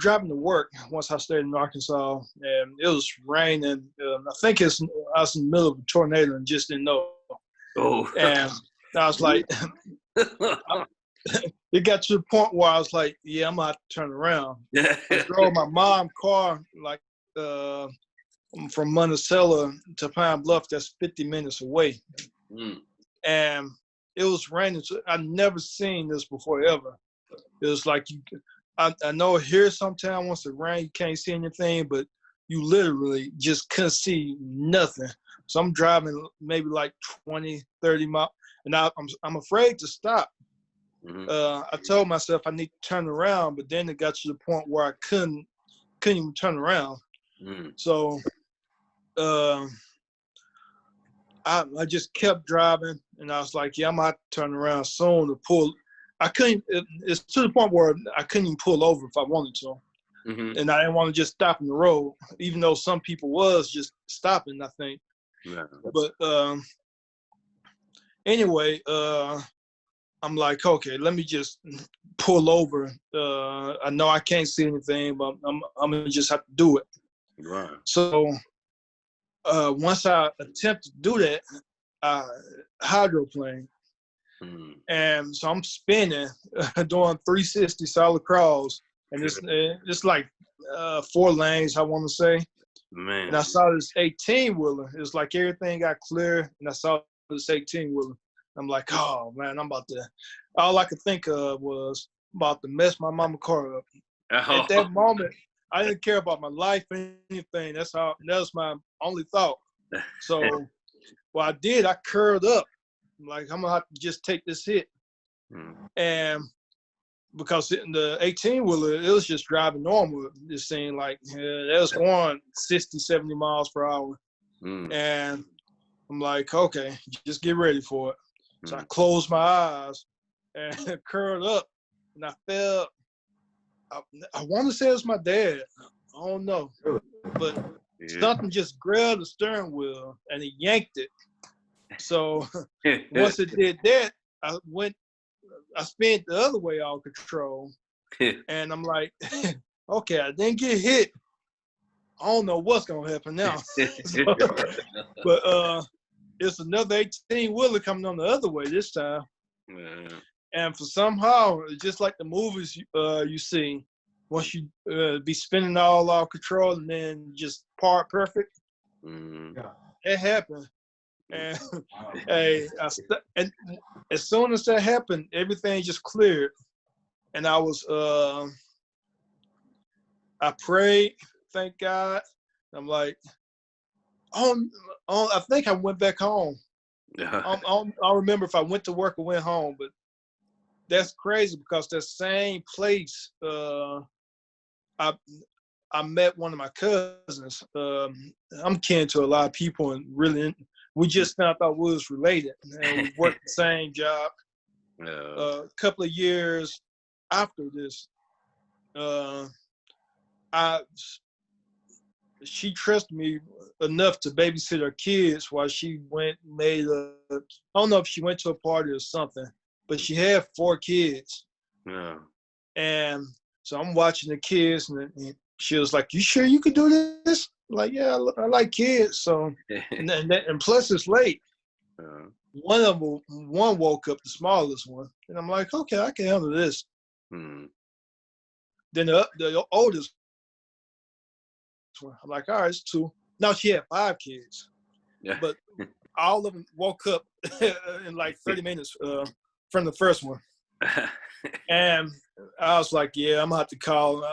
Speaker 2: to work once I stayed in Arkansas, and it was raining. I think I was in the middle of a tornado and just didn't know.
Speaker 1: Oh.
Speaker 2: And I was like, it got to the point where I was like, yeah, I'm about to turn around. I drove my mom's car like from Monticello to Pine Bluff. That's 50 minutes away.
Speaker 1: Mm.
Speaker 2: And it was raining. So I've never seen this before ever. It was like I know here sometimes once it rains, you can't see anything, but you literally just couldn't see nothing. So I'm driving maybe like 20, 30 miles, and I'm afraid to stop.
Speaker 1: Mm-hmm.
Speaker 2: I told myself I need to turn around, but then it got to the point where I couldn't even turn around.
Speaker 1: Mm.
Speaker 2: So I just kept driving, and I was like, yeah, I'm about to turn around soon to pull. I couldn't. It's to the point where I couldn't even pull over if I wanted to,
Speaker 1: Mm-hmm.
Speaker 2: and I didn't want to just stop in the road, even though some people was just stopping. I think,
Speaker 1: Yeah.
Speaker 2: but anyway, I'm like, okay, let me just pull over. I know I can't see anything, but I'm gonna just have to do it.
Speaker 1: Right.
Speaker 2: So once I attempt to do that, hydroplane. And so I'm spinning, doing 360 solid crawls, and it's like 4 lanes, I want to say.
Speaker 1: Man.
Speaker 2: And I saw this 18-wheeler. It's like everything got clear, and I saw this 18-wheeler. I'm like, oh man, I'm about to. All I could think of was about to mess my mama car up.
Speaker 1: Oh.
Speaker 2: At that moment, I didn't care about my life or anything. That was my only thought. So what I did, I curled up. I'm like, I'm gonna have to just take this hit. And because the 18-wheeler, it was just driving normal. It seemed like it was going 60, 70 miles per hour. And I'm like, okay, just get ready for it. So I closed my eyes and curled up, and I felt, I want to say it was my dad. I don't know. But something just grabbed the steering wheel and it yanked it. So once it did that, I spun the other way out of control. And I'm like, okay, I didn't get hit. I don't know what's going to happen now. But it's another 18-wheeler coming on the other way this time. And for somehow, just like the movies you see, once you be spinning all out of control and then just part perfect, it happened. And hey, and as soon as that happened, everything just cleared. And I was, I prayed, thank God. I'm like, I think I went back home. I don't remember if I went to work or went home, but that's crazy because that same place, I met one of my cousins. I'm kin to a lot of people, and really, we just found out we was related, and we worked the same job. A couple of years after this, she trusted me enough to babysit her kids while she I don't know if she went to a party or something, but she had 4 kids.
Speaker 1: Yeah.
Speaker 2: And so I'm watching the kids, and she was like, "You sure you could do this?" I'm like, yeah, I like kids. So, and plus it's late. One woke up, the smallest one, and I'm like, okay, I can handle this. Then the oldest one, I'm like, all right, it's 2. Now she had 5 kids, but all of them woke up in like 30 minutes from the first one. And I was like, yeah, I'm gonna have to call.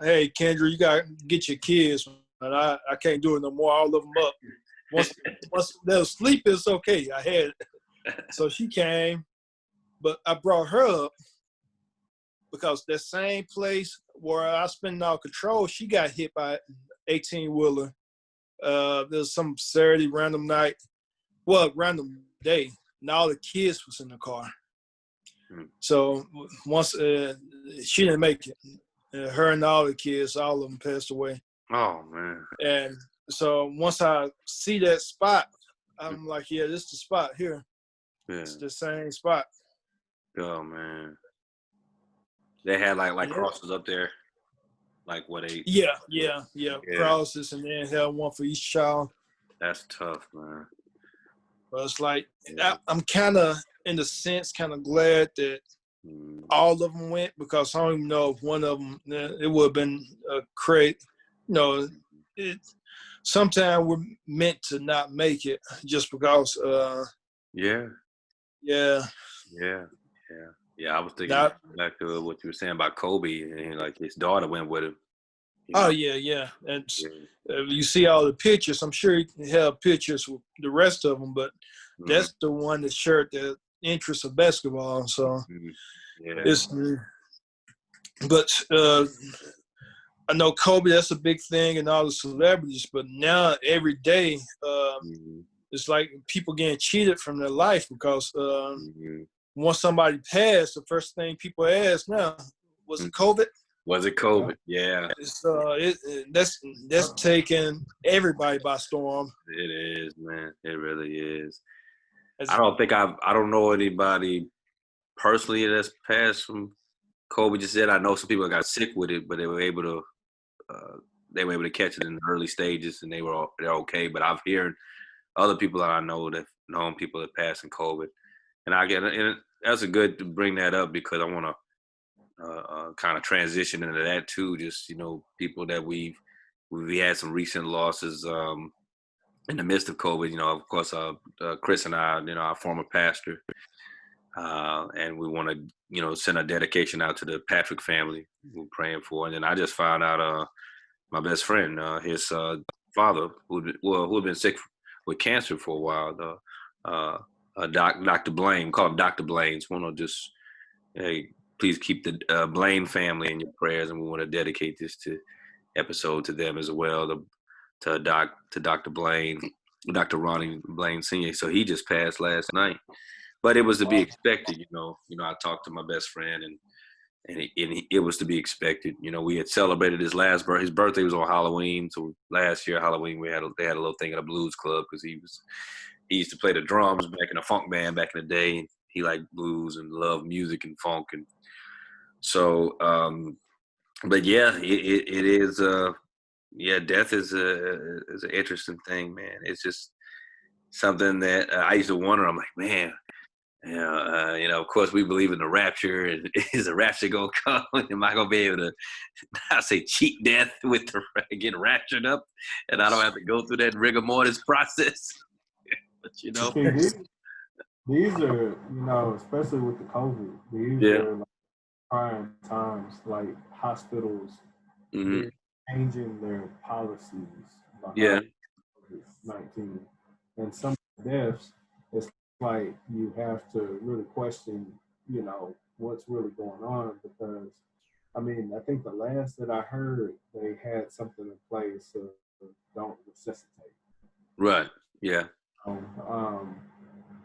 Speaker 2: Hey, Kendra, you gotta get your kids, and I can't do it no more. I'll lift them up. Once they'll sleep, it's okay. I had it. So she came, but I brought her up because that same place where I spent all control, she got hit by an 18-wheeler. There's some Saturday random day, and all the kids was in the car. So once she didn't make it, her and all the kids, all of them passed away.
Speaker 1: Oh man!
Speaker 2: And so once I see that spot, I'm like, yeah, this is the spot here. Yeah. It's the same spot.
Speaker 1: Oh man! They had like crosses up there, like what they?
Speaker 2: Yeah. Crosses, and then had one for each child.
Speaker 1: That's tough, man.
Speaker 2: But it's like I'm kind of, in a sense, kind of glad that all of them went, because I don't even know if one of them, it would have been a crate. Sometimes we're meant to not make it just because.
Speaker 1: Yeah. I was thinking back to what you were saying about Kobe, and like his daughter went with him.
Speaker 2: Oh yeah, and you see all the pictures. I'm sure you have pictures with the rest of them, but that's the one that shared the interest of basketball. So it's, but I know Kobe, that's a big thing, and all the celebrities. But now every day, it's like people getting cheated from their life because once somebody passed, the first thing people ask now, was it COVID?
Speaker 1: Was it COVID? Yeah.
Speaker 2: It's, that's taking everybody by storm.
Speaker 1: It is, man. It really is. I don't know anybody personally that's passed from COVID. Just said I know some people got sick with it, but uh, they were able to catch it in the early stages, and they're okay. But I've heard other people that I know that known people that passed in COVID, and that's a good to bring that up because I want to kind of transition into that too. Just people that we had some recent losses in the midst of COVID. Of course, Chris and I, our former pastor, and we want to send a dedication out to the Patrick family. We're praying for, and then I just found out my best friend, his father, who had been sick with cancer for a while. Dr. Blaine, call him Dr. Blaines. Want to just hey, please keep the Blaine family in your prayers, and we want to dedicate this episode to them as well. To Dr. Blaine, Dr. Ronnie Blaine Sr. So he just passed last night, but it was to be expected. I talked to my best friend, and it was to be expected. We had celebrated his his birthday was on Halloween. So last year Halloween they had a little thing at a blues club because he used to play the drums back in a funk band back in the day. And he liked blues and loved music and funk, and so. But yeah, it is. Death is an interesting thing, man. It's just something that I used to wonder. I'm like, man, of course we believe in the rapture, and is the rapture gonna come? Am I gonna be able to, I say, cheat death with getting raptured up, and I don't have to go through that rigor mortis process? But
Speaker 3: these are, especially with the COVID, these are like trying times. Like hospitals, they're changing their policies behind COVID-19, and some deaths, it's like you have to really question, what's really going on, because I mean, I think the last that I heard, they had something in place of don't resuscitate.
Speaker 1: Right. Yeah.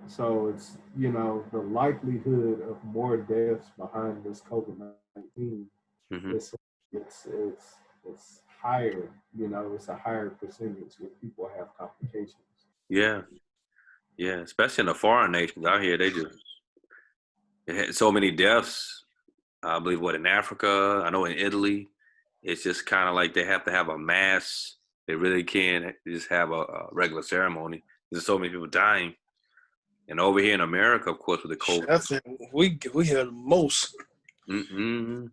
Speaker 3: So it's, the likelihood of more deaths behind this COVID-19 it's higher. It's a higher percentage where people have complications.
Speaker 1: Yeah. Yeah. Especially in the foreign nations out here, they had so many deaths. I believe in Africa, I know in Italy, it's just kind of like they have to have a mass. They really can't just have a regular ceremony. There's so many people dying. And over here in America, of course, with the COVID.
Speaker 2: I think we had the most.
Speaker 1: Mm-hmm.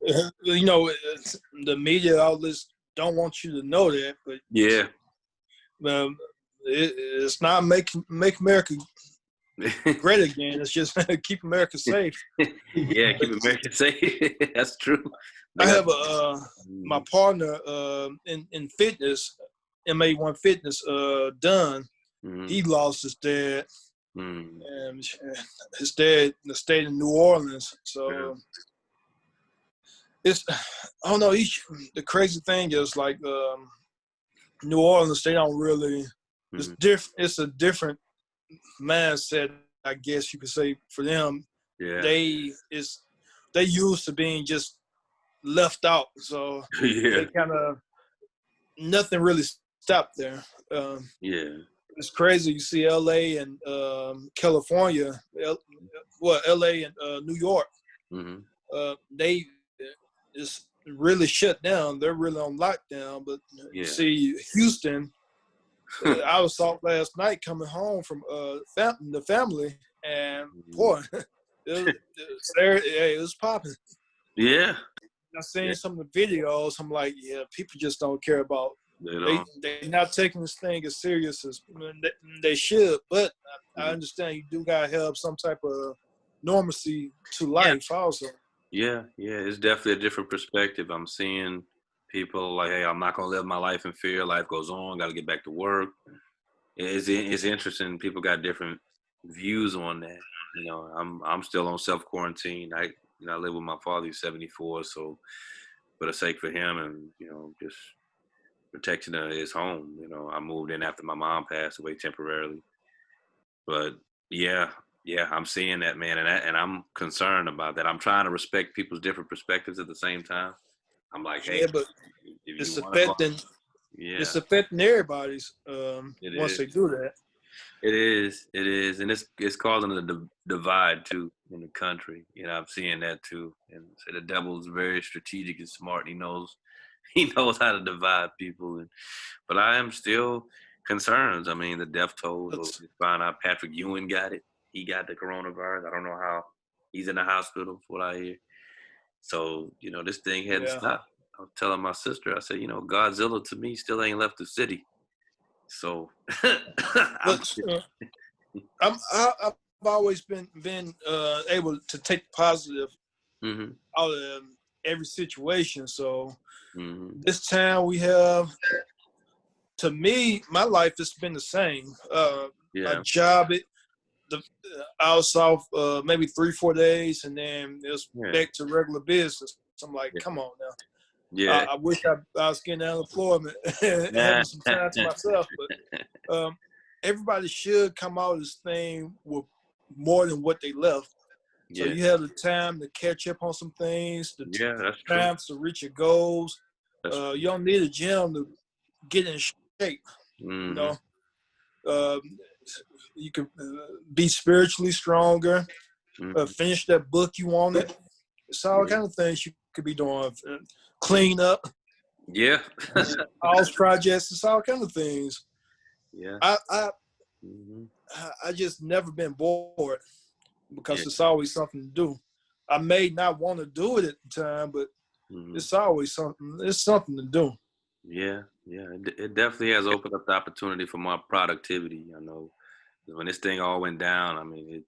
Speaker 2: The media outlets don't want you to know that, but
Speaker 1: yeah,
Speaker 2: it's not make America great again. It's just keep America safe.
Speaker 1: Yeah, keep America safe. That's true.
Speaker 2: I have my partner in fitness, MA1 Fitness, Dunn. He lost his dad. And his dad stayed in New Orleans. So it's, I don't know. The crazy thing is like New Orleans, they don't really. It's a different mindset, I guess you could say, for them.
Speaker 1: Yeah.
Speaker 2: They used to being just left out. So they kind of nothing really stopped there. It's crazy. You see LA and California, LA and New York, they just really shut down. They're really on lockdown. But you see Houston, I was out last night coming home from the family, and boy, it was popping.
Speaker 1: Yeah.
Speaker 2: I seen some of the videos. I'm like, people just don't care about. They're not taking this thing as serious as they should. But I understand you do gotta have some type of normalcy to life also.
Speaker 1: Yeah, it's definitely a different perspective. I'm seeing people like, hey, I'm not gonna live my life in fear. Life goes on. Got to get back to work. It's interesting. People got different views on that. I'm still on self quarantine. I live with my father. He's 74. So for the sake for him and just protection of his home. I moved in after my mom passed away temporarily. But I'm seeing that, man, and I'm concerned about that. I'm trying to respect people's different perspectives at the same time. I'm like, hey,
Speaker 2: but it's affecting everybody's once they do that.
Speaker 1: It is, and it's causing a divide too in the country. You know, I'm seeing that too. And so the devil is very strategic and smart. He knows he knows how to divide people. And but I am still concerned. I mean, the death toll.
Speaker 2: But
Speaker 1: We found out Patrick Ewing got it. He got the coronavirus. I don't know how. He's in the hospital, for what I hear. So you know, this thing hadn't
Speaker 2: yeah,
Speaker 1: stopped. I was telling my sister, I said, you know, Godzilla to me still ain't left the city. So I'm.
Speaker 2: but I've always been able to take positive
Speaker 1: Hmm.
Speaker 2: out of every situation. So
Speaker 1: Hmm.
Speaker 2: this time we have, to me, my life has been the same. My
Speaker 1: Yeah.
Speaker 2: job, I was off maybe 3-4 days, and then it was
Speaker 1: Yeah.
Speaker 2: back to regular business. So I'm like,
Speaker 1: Yeah.
Speaker 2: come on now.
Speaker 1: Yeah.
Speaker 2: I wish I was getting unemployment and
Speaker 1: Yeah.
Speaker 2: having some time to myself. But everybody should come out of this thing with more than what they left. So
Speaker 1: Yeah.
Speaker 2: you have the time to catch up on some things, the
Speaker 1: Yeah. That's true.
Speaker 2: time to reach your goals.
Speaker 1: That's
Speaker 2: You
Speaker 1: true.
Speaker 2: don't need a gym to get in shape. You
Speaker 1: Hmm.
Speaker 2: know, um, you can be spiritually stronger.
Speaker 1: Hmm.
Speaker 2: Finish that book you wanted. It's all
Speaker 1: Yeah.
Speaker 2: kind of things you could be doing. Clean up,
Speaker 1: Yeah.
Speaker 2: house projects. It's all kind of things.
Speaker 1: Yeah.
Speaker 2: I I
Speaker 1: Hmm.
Speaker 2: I just never been bored
Speaker 1: Yeah.
Speaker 2: because it's always something to do. I may not want to do it at the time, but
Speaker 1: Hmm.
Speaker 2: it's always something. It's something to do.
Speaker 1: Yeah. Yeah. It definitely has opened up the opportunity for more productivity. I know 'cause when this thing all went down, I mean,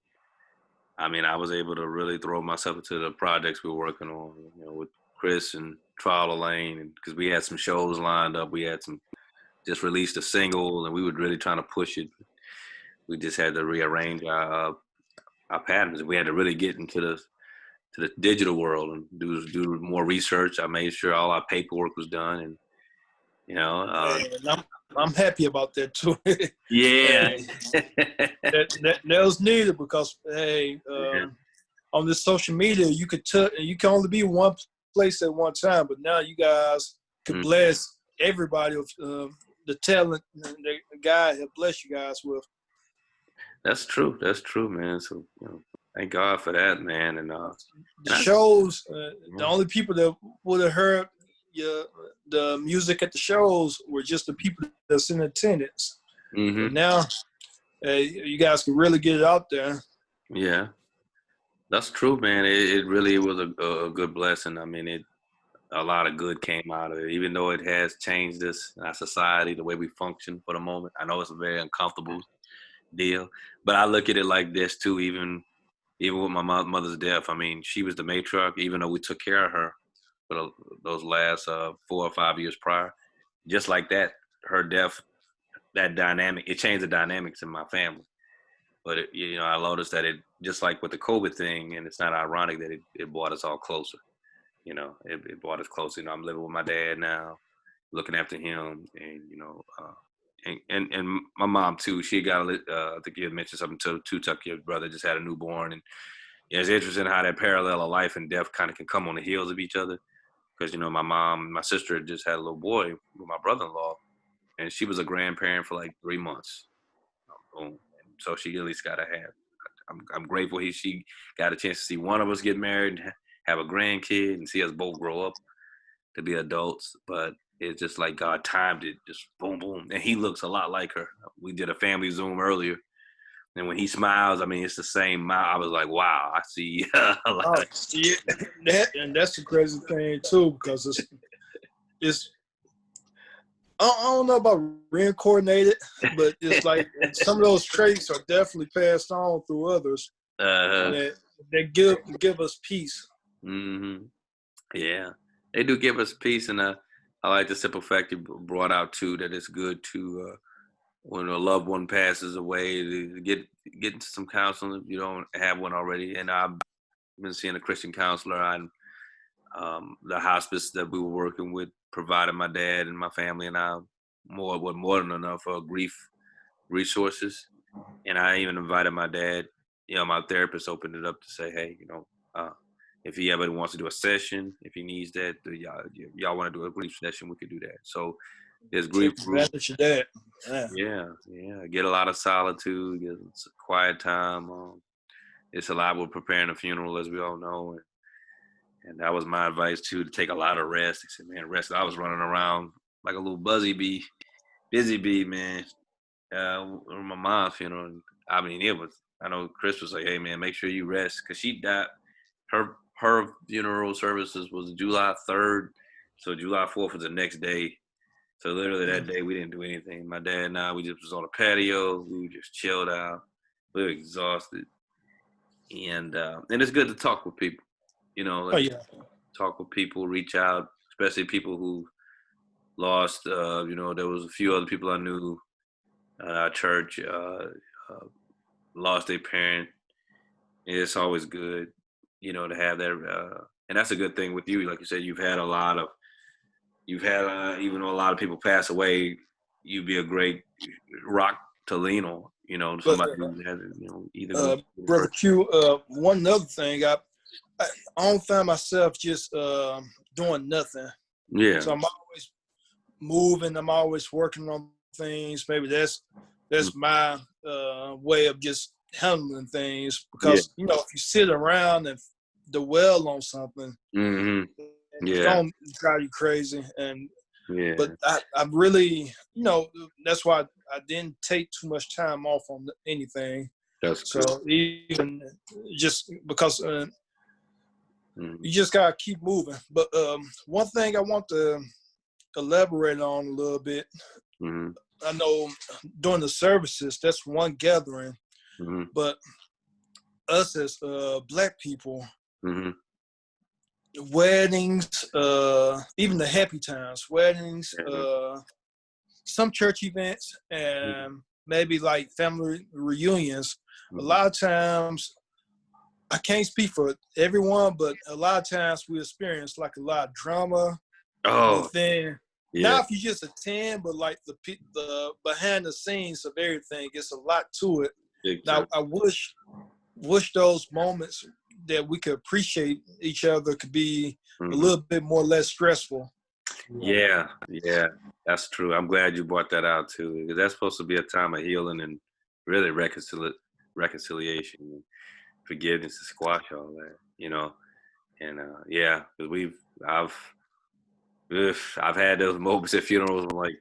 Speaker 1: I mean, I was able to really throw myself into the projects we were working on, you know, with Chris and Trial of Lane, and because we had some shows lined up, we had some just released a single, and we were really trying to push it. We just had to rearrange our patterns. We had to really get into the digital world and do more research. I made sure all our paperwork was done, and you know,
Speaker 2: And I'm happy about that too.
Speaker 1: yeah,
Speaker 2: Hey, that was needed because hey,
Speaker 1: yeah,
Speaker 2: on this social media you can only be one place at one time, but now you guys can
Speaker 1: mm,
Speaker 2: bless everybody with the talent the God has blessed you guys with.
Speaker 1: that's true. That's true, man. So you know, thank God for that, man.
Speaker 2: The
Speaker 1: And I,
Speaker 2: shows, the
Speaker 1: yeah,
Speaker 2: only people that would have heard your, the music at the shows were just the people that's in attendance. But
Speaker 1: mm-hmm,
Speaker 2: now, you guys can really get it out there.
Speaker 1: yeah, that's true, man. It really was a good blessing. I mean, a lot of good came out of it, even though it has changed us, our society, the way we function for the moment. I know it's a very uncomfortable deal, but I look at it like this too. Even with my mother's death, I mean, she was the matriarch. Even though we took care of her for those last 4 or 5 years prior, just like that, her death, that dynamic, it changed the dynamics in my family. But you know, I noticed that it just like with the COVID thing, and it's not ironic that it brought us all closer. You know, it brought us closer. You know, I'm living with my dad now, looking after him, and you know, and my mom too. She got I think you had mentioned something too. Tuck, your brother just had a newborn, and yeah, it's interesting how that parallel of life and death kind of can come on the heels of each other. Because you know, my sister just had a little boy with my brother-in-law, and she was a grandparent for like 3 months. Boom. And so she at least got to have. I'm grateful she got a chance to see one of us get married, have a grandkid, and see us both grow up to be adults. But it's just like God timed it, just boom, boom. And he looks a lot like her. We did a family Zoom earlier, and when he smiles, I mean, it's the same. I was like, wow, I see a lot
Speaker 2: Oh,
Speaker 1: of.
Speaker 2: yeah, that's the crazy thing too, because it's I don't know about reincarnated, but it's like some of those traits are definitely passed on through others, and
Speaker 1: Uh,
Speaker 2: that give us peace.
Speaker 1: hmm. Yeah, they do give us peace, and I like the simple fact you brought out too that it's good to when a loved one passes away to get into some counseling if you don't have one already. And I've been seeing a Christian counselor on the hospice that we were working with, provided my dad and my family and I more than enough grief resources. And I even invited my dad. You know, my therapist opened it up to say, hey, you know, if he ever wants to do a session, if he needs that, y'all want to do a brief session, we could do that. So There's
Speaker 2: Take
Speaker 1: grief.
Speaker 2: advantage of that.
Speaker 1: Yeah, yeah. Get a lot of solitude, get some quiet time. It's a lot with preparing a funeral, as we all know, and that was my advice too, to take a lot of rest. I said, man, rest. I was running around like a little busy bee, man. On my mom's funeral. And, I mean, it was. I know Chris was like, hey, man, make sure you rest, because she died. Her funeral services was July 3rd, so July 4th was the next day. So literally that day we didn't do anything. My dad and I, we just was on the patio. We just chilled out. We were exhausted, and it's good to talk with people. You know,
Speaker 2: Oh
Speaker 1: like,
Speaker 2: yeah.
Speaker 1: talk with people, reach out, especially people who lost. You know, there was a few other people I knew at our church lost their parent. It's always good, you know, to have that. And that's a good thing with you. Like you said, you've had even though a lot of people pass away, you'd be a great rock to lean on. You know,
Speaker 2: But
Speaker 1: somebody who has, you know, either go
Speaker 2: Brother Q, one other thing, I don't find myself just doing nothing.
Speaker 1: Yeah.
Speaker 2: So I'm always moving. I'm always working on things. Maybe that's my way of just handling things. Because you know, if you sit around and dwell on something, it's gonna drive you crazy. And but I really, you know, that's why I didn't take too much time off on anything.
Speaker 1: That's
Speaker 2: so
Speaker 1: good.
Speaker 2: Even just because you just gotta keep moving. But one thing I want to elaborate on a little bit. I know during the services, that's one gathering, but us as Black people, weddings, even the happy times, weddings, some church events, and maybe like family reunions. A lot of times, I can't speak for everyone, but a lot of times we experience like a lot of drama.
Speaker 1: Oh,
Speaker 2: but then not if you just attend, but like the behind the scenes of everything, it's a lot to it. Now I wish those moments that we could appreciate each other could be a little bit more less stressful.
Speaker 1: Yeah, that's true. I'm glad you brought that out too, because that's supposed to be a time of healing and really reconciliation and forgiveness to squash all that, you know. And because I've had those moments at funerals where, like,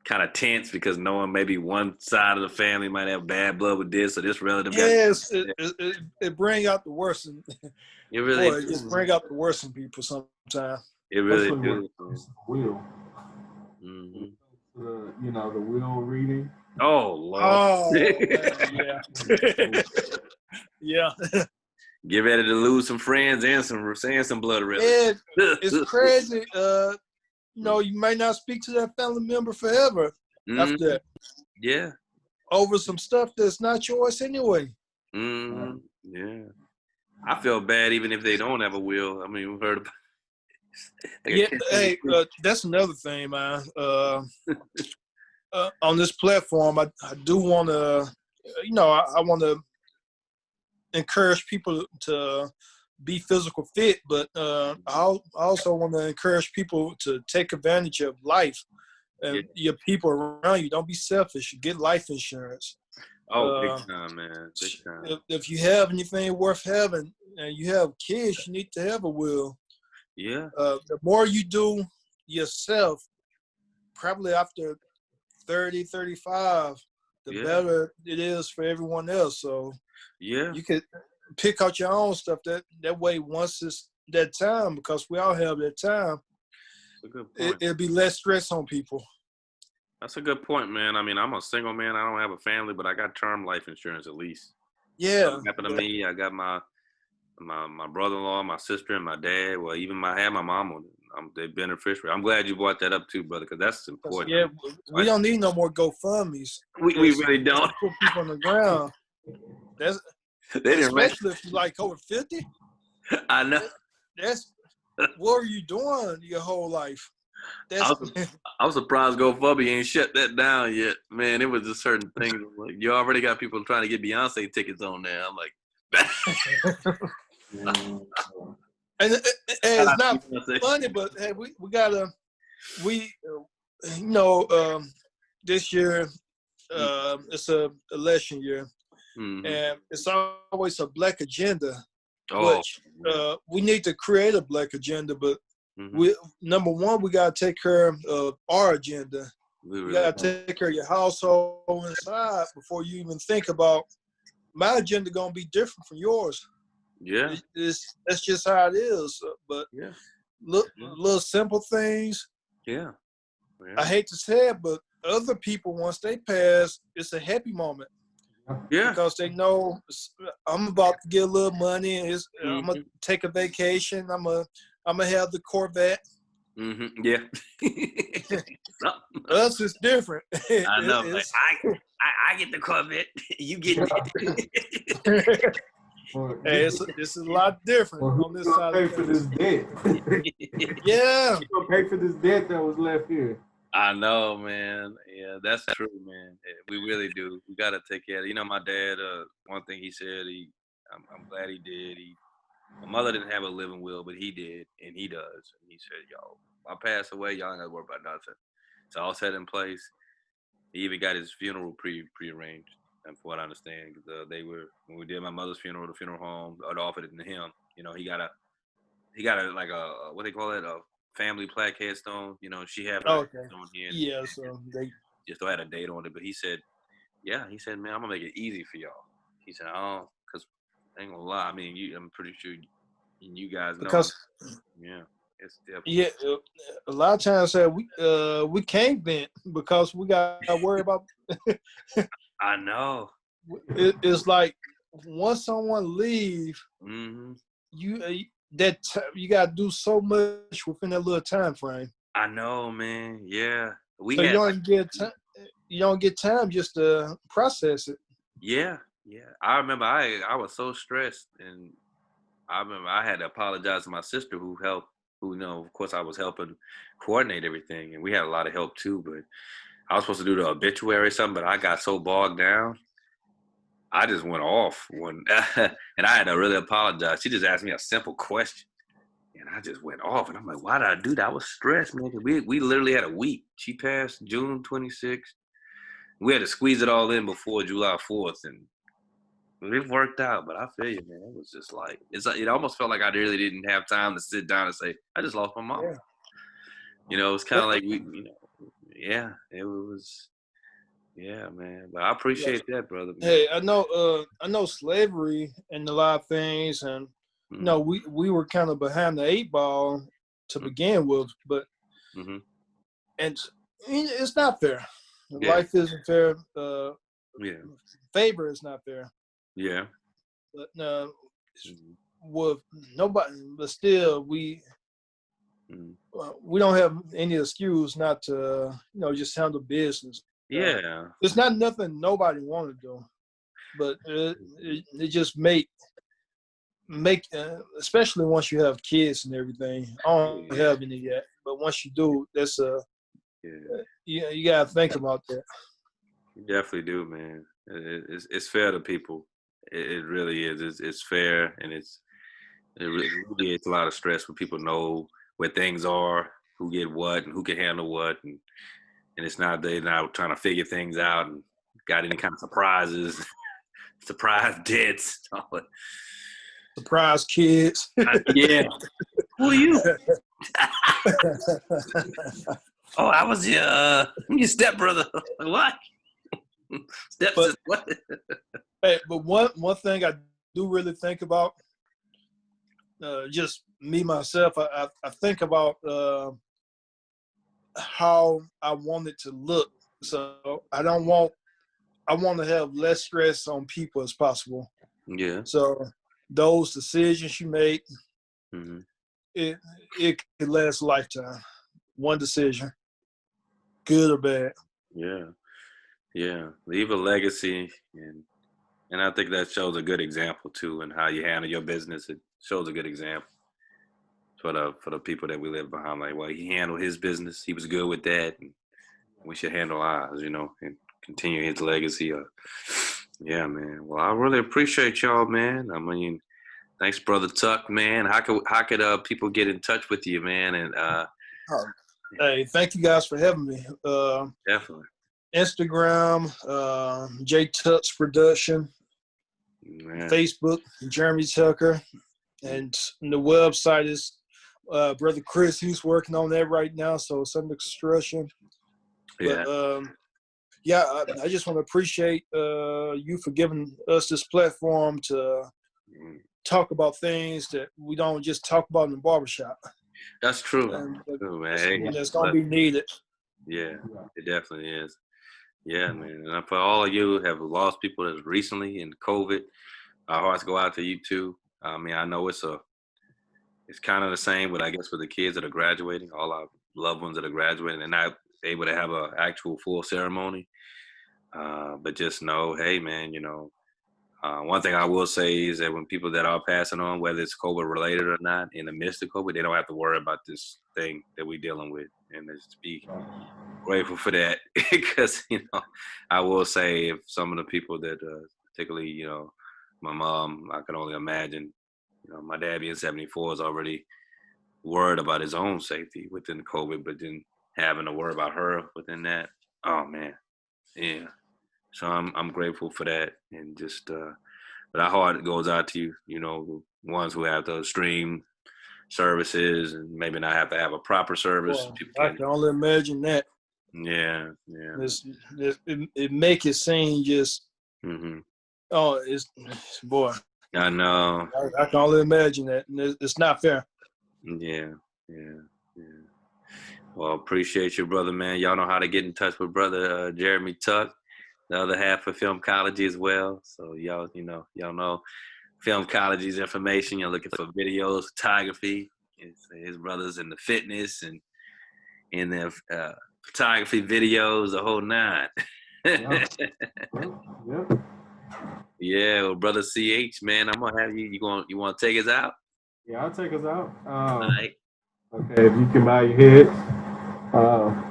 Speaker 1: kind of tense, because knowing maybe one side of the family might have bad blood with this or this relative.
Speaker 2: Yes, it brings out the worst in
Speaker 1: it really
Speaker 2: it just brings out the worst in people sometimes.
Speaker 1: It really do.
Speaker 3: Will. You know, the will reading.
Speaker 1: Oh Lord.
Speaker 2: Oh man, yeah.
Speaker 1: Get ready to lose some friends and some blood already.
Speaker 2: It's crazy. You know, you might not speak to that family member forever after that.
Speaker 1: Yeah.
Speaker 2: Over some stuff that's not yours anyway.
Speaker 1: Yeah. I feel bad even if they don't have a will. I mean, we've heard about
Speaker 2: hey, that's another thing, man. On this platform, I do want to, you know, I want to encourage people to be physical fit, but I also want to encourage people to take advantage of life and your people around you. Don't be selfish. Get life insurance.
Speaker 1: Big time, man. Big time.
Speaker 2: If you have anything worth having and you have kids, you need to have a will.
Speaker 1: Yeah.
Speaker 2: The more you do yourself, probably after 30, 35, the better it is for everyone else. So you could pick out your own stuff. That way, once it's that time, because we all have that time, it'll be less stress on people.
Speaker 1: That's a good point, man. I mean, I'm a single man. I don't have a family, but I got term life insurance at least.
Speaker 2: Yeah.
Speaker 1: Something happened to me, I got my brother-in-law, my sister, and my dad. Well, even I had my mom on it. They're beneficiary. I'm glad you brought that up too, brother, because that's important.
Speaker 2: Yeah, we don't need no more GoFundMes.
Speaker 1: We really don't.
Speaker 2: Put people on the ground. Especially if you're like over 50.
Speaker 1: I know.
Speaker 2: That's what are you doing your whole life?
Speaker 1: I'm surprised GoFundMe ain't shut that down yet. Man, it was just certain things. Like, you already got people trying to get Beyonce tickets on there. I'm like,
Speaker 2: and it's not funny, but hey, we gotta you know, this year it's a election year,
Speaker 1: Mm-hmm.
Speaker 2: and it's always a black agenda,
Speaker 1: Oh,
Speaker 2: which we need to create a black agenda. But
Speaker 1: mm-hmm.
Speaker 2: we number one, we gotta take care of our agenda.
Speaker 1: We
Speaker 2: You
Speaker 1: really,
Speaker 2: gotta take care of your household inside before you even think about my agenda. Gonna be different from yours.
Speaker 1: yeah,
Speaker 2: That's just how it is. But
Speaker 1: yeah,
Speaker 2: look,
Speaker 1: yeah,
Speaker 2: little simple things.
Speaker 1: yeah,
Speaker 2: I
Speaker 1: yeah,
Speaker 2: hate to say it, but other people, once they pass, it's a happy moment
Speaker 1: yeah.
Speaker 2: because they know I'm about to get a little money. I'm gonna
Speaker 1: Mm-hmm.
Speaker 2: take a vacation. I'm gonna have the Corvette.
Speaker 1: Mm-hmm. Yeah. No,
Speaker 2: Us, it's different.
Speaker 1: I know. Like,
Speaker 2: It's
Speaker 1: I get the Corvette. You get it.
Speaker 3: Well,
Speaker 2: hey, it's a lot different
Speaker 3: well,
Speaker 2: on
Speaker 3: who's
Speaker 2: this
Speaker 3: gonna
Speaker 2: side
Speaker 3: pay
Speaker 2: of
Speaker 3: for this
Speaker 2: things.
Speaker 3: debt?
Speaker 2: Yeah,
Speaker 3: Who's gonna pay for this debt that was left here?
Speaker 1: I know, man. Yeah, that's true, man. We really do. We gotta take care of it. You know, my dad. One thing he said. I'm glad he did. My mother didn't have a living will, but he did, and he does. And he said, "Yo, if I pass away, y'all ain't gotta worry about nothing. It's all set in place." He even got his funeral prearranged. And from what I understand, 'cause, they were when we did my mother's funeral, the funeral home had offered it to him. You know, he got a like a what they call it, a family plaque headstone. You know, she had her
Speaker 2: okay.
Speaker 1: headstone here, and
Speaker 2: Yeah, so they
Speaker 1: just don't had a date on it. But he said, yeah, he said, man, I'm gonna make it easy for y'all. He said, oh, cause I ain't gonna lie. I mean, I'm pretty sure you guys know.
Speaker 2: because
Speaker 1: Yeah, it's definitely.
Speaker 2: yeah, a lot of times we can't vent because we got to worry about.
Speaker 1: I know.
Speaker 2: It's like once someone leave,
Speaker 1: Hmm.
Speaker 2: you you got to do so much within that little time frame.
Speaker 1: I know, man. Yeah, we
Speaker 2: So you
Speaker 1: had like.
Speaker 2: don't get time. You don't get time just to process it.
Speaker 1: Yeah, yeah. I remember I was so stressed, and I remember I had to apologize to my sister who helped. Who, of course, I was helping coordinate everything, and we had a lot of help too. But I was supposed to do the obituary or something, but I got so bogged down, I just went off when, and I had to really apologize. She just asked me a simple question, and I just went off, and I'm like, why did I do that? I was stressed, man. 'Cause we literally had a week. She passed June 26th. We had to squeeze it all in before July 4th, and it worked out. But I feel you, man. It was just like it almost felt like I really didn't have time to sit down and say I just lost my mom.
Speaker 2: Yeah.
Speaker 1: It's kind of like yeah, it was, yeah, man. But I
Speaker 2: Yeah.
Speaker 1: appreciate that, brother, man.
Speaker 2: Hey, I know slavery and a lot of things, and
Speaker 1: Mm-hmm.
Speaker 2: we were kind of behind the eight ball to begin with, but
Speaker 1: Mm-hmm.
Speaker 2: and it's not fair.
Speaker 1: Yeah,
Speaker 2: Life isn't fair.
Speaker 1: yeah,
Speaker 2: Favor is not fair.
Speaker 1: yeah.
Speaker 2: But
Speaker 1: Mm-hmm.
Speaker 2: with nobody, but still
Speaker 1: Mm-hmm.
Speaker 2: we don't have any excuse not to just handle business.
Speaker 1: Yeah,
Speaker 2: It's not nothing nobody want to do, but it just make especially once you have kids and everything. I don't
Speaker 1: yeah,
Speaker 2: have any yet, but once you do, that's
Speaker 1: yeah.
Speaker 2: you gotta think about that.
Speaker 1: You definitely do, man. It's fair to people. It really is. It's fair, and it really alleviates a lot of stress when people know where things are, who get what, and who can handle what, and it's not they're not trying to figure things out and got any kind of surprises, surprise debts.
Speaker 2: Surprise kids.
Speaker 1: Yeah. Who are you? Oh, I was your stepbrother. What? Stepsister? What?
Speaker 2: Hey, but one thing I do really think about, just me myself, I think about how I want it to look. So I want to have less stress on people as possible.
Speaker 1: Yeah.
Speaker 2: So those decisions you make,
Speaker 1: Mm-hmm.
Speaker 2: it could last a lifetime. One decision, good or bad.
Speaker 1: Yeah. Yeah. Leave a legacy, and I think that shows a good example too, and how you handle your business. It shows a good example for the people that we live behind. Like, well, he handled his business. He was good with that, and we should handle ours, and continue his legacy. Yeah, man. Well, I really appreciate y'all, man. I mean, thanks, brother Tuck, man. How could people get in touch with you, man? And
Speaker 2: Oh, Hey, thank you guys for having me.
Speaker 1: Definitely.
Speaker 2: Instagram, J Tuts Production,
Speaker 1: Man.
Speaker 2: Facebook, Jeremy Tucker, and the website is Brother Chris. He's working on that right now, so it's under construction.
Speaker 1: Yeah.
Speaker 2: But yeah, I just want to appreciate you for giving us this platform to talk about things that we don't just talk about in the barbershop.
Speaker 1: That's true.
Speaker 2: And
Speaker 1: True, man.
Speaker 2: it's going to be needed.
Speaker 1: Yeah, it definitely is. Yeah, man. And for all of you who have lost people as recently in COVID, our hearts go out to you too. I mean, I know it's kind of the same, but I guess with the kids that are graduating, all our loved ones that are graduating, and not able to have an actual full ceremony. But just know, hey, man, one thing I will say is that when people that are passing on, whether it's COVID related or not, in the midst of COVID, they don't have to worry about this thing that we're dealing with, and just be grateful for that. Because I will say, if some of the people that, particularly, my mom, I can only imagine. My dad being 74 is already worried about his own safety within COVID, but then having to worry about her within that. Oh man, yeah. So I'm grateful for that, and just but our heart goes out to you, the ones who have to stream services and maybe not have to have a proper service.
Speaker 2: Well, I can only imagine that.
Speaker 1: Yeah.
Speaker 2: It make it seem just it's boy.
Speaker 1: I know.
Speaker 2: I can only imagine that, and it's not fair.
Speaker 1: Yeah. Well, appreciate you, brother, man. Y'all know how to get in touch with brother Jeremy Tuck, the other half of Filmcology as well. So y'all know Filmcology's information. You're looking for videos, photography. His brother's in the fitness and in the photography, videos, the whole nine.
Speaker 3: Yeah.
Speaker 1: Yeah, well, brother CH, man, I'm gonna have you. You want to take us out?
Speaker 3: Yeah, I'll take us out.
Speaker 1: All right.
Speaker 3: Okay, if you can bow your head.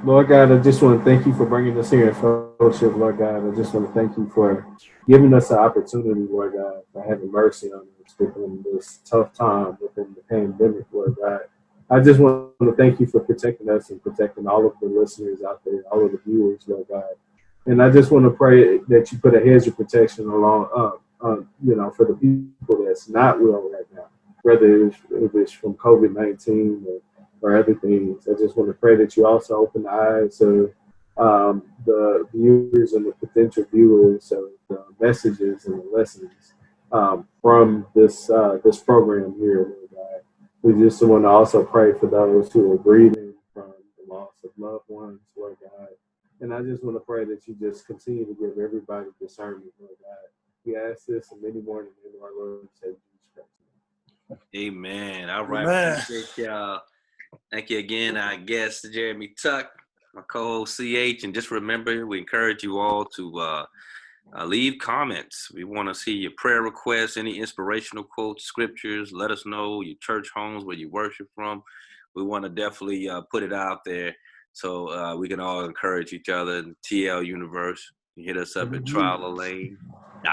Speaker 3: Lord God, I just want to thank you for bringing us here in fellowship, Lord God. I just want to thank you for giving us the opportunity, Lord God, for having mercy on us within this tough time within the pandemic, Lord God. I just want to thank you for protecting us and protecting all of the listeners out there, all of the viewers, Lord God. And I just want to pray that you put a hedge of protection along, for the people that's not well right now, whether it's from COVID-19 or other things. I just want to pray that you also open the eyes of the viewers and the potential viewers of the messages and the lessons from this program here, Lord God. We just want to also pray for those who are grieving from the loss of loved ones, Lord God. And I just want to pray that you just continue to give everybody discernment, Lord God. We ask this and many more in the name of our Lord and Savior Jesus Christ.
Speaker 1: Amen. All right.
Speaker 2: Amen.
Speaker 1: Appreciate y'all. Thank you again, our guest, Jeremy Tuck, my co-host CH. And just remember, we encourage you all to leave comments. We want to see your prayer requests, any inspirational quotes, scriptures. Let us know your church homes, where you worship from. We want to definitely put it out there so we can all encourage each other in TL Universe. You hit us up at trialalane.com.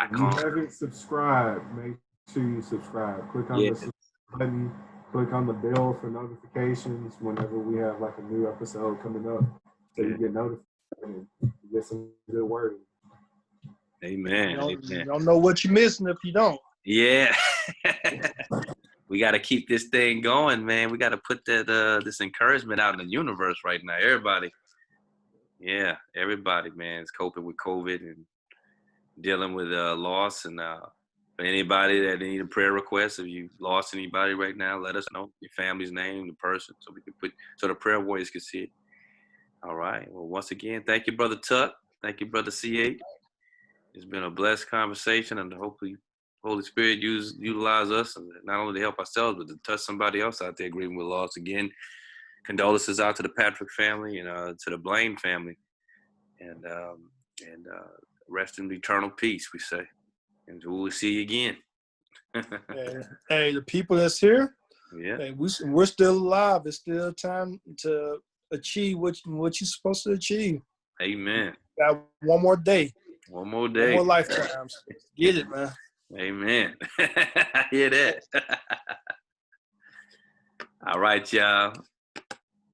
Speaker 3: If you haven't subscribed, make sure you subscribe. Click on the subscribe button. Click on the bell for notifications whenever we have like a new episode coming up, so you get notified and you get some good word.
Speaker 1: Amen.
Speaker 2: You don't know what you're missing if you don't.
Speaker 1: Yeah. We got to keep this thing going, man. We got to put that this encouragement out in the universe right now. Everybody, man, is coping with COVID and dealing with loss. And for anybody that need a prayer request, if you lost anybody right now, let us know your family's name, the person, so we can so the prayer warriors can see it. All right. Well, once again, thank you, Brother Tuck. Thank you, Brother CH. It's been a blessed conversation, and hopefully Holy Spirit utilize us, not only to help ourselves, but to touch somebody else out there grieving with loss. Again, condolences out to the Patrick family and to the Blaine family, and rest in eternal peace, we say. And we'll see you again.
Speaker 2: Hey, the people that's here,
Speaker 1: yeah,
Speaker 2: we're still alive. It's still time to achieve what you're supposed to achieve.
Speaker 1: Amen.
Speaker 2: Got one more day.
Speaker 1: One more day.
Speaker 2: One more lifetimes. Get it, man.
Speaker 1: Amen. I hear that. All right, y'all.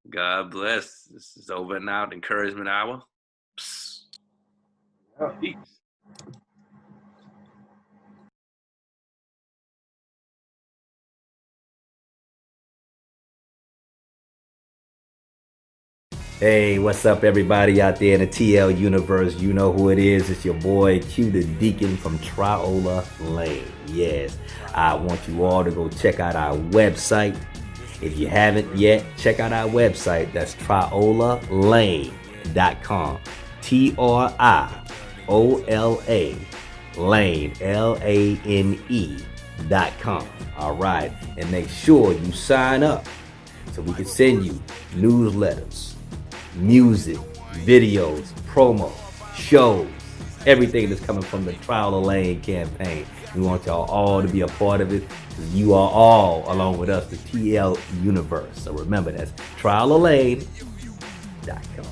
Speaker 1: God bless. This is over and out. Encouragement hour. Psst.
Speaker 3: Yeah.
Speaker 1: Peace.
Speaker 4: Hey, what's up, everybody out there in the TL universe? You know who it is. It's your boy Q the Deacon from Triola Lane. Yes, I want you all to go check out our website. If you haven't yet, check out our website. That's triolalane.com. TRIOLA Lane, LANE.com. All right, and make sure you sign up so we can send you newsletters, music, videos, promo, shows, everything that's coming from the Trial of Lane campaign. We want y'all all to be a part of it. You are all, along with us, the TL universe. So remember, that's trialolalane.com.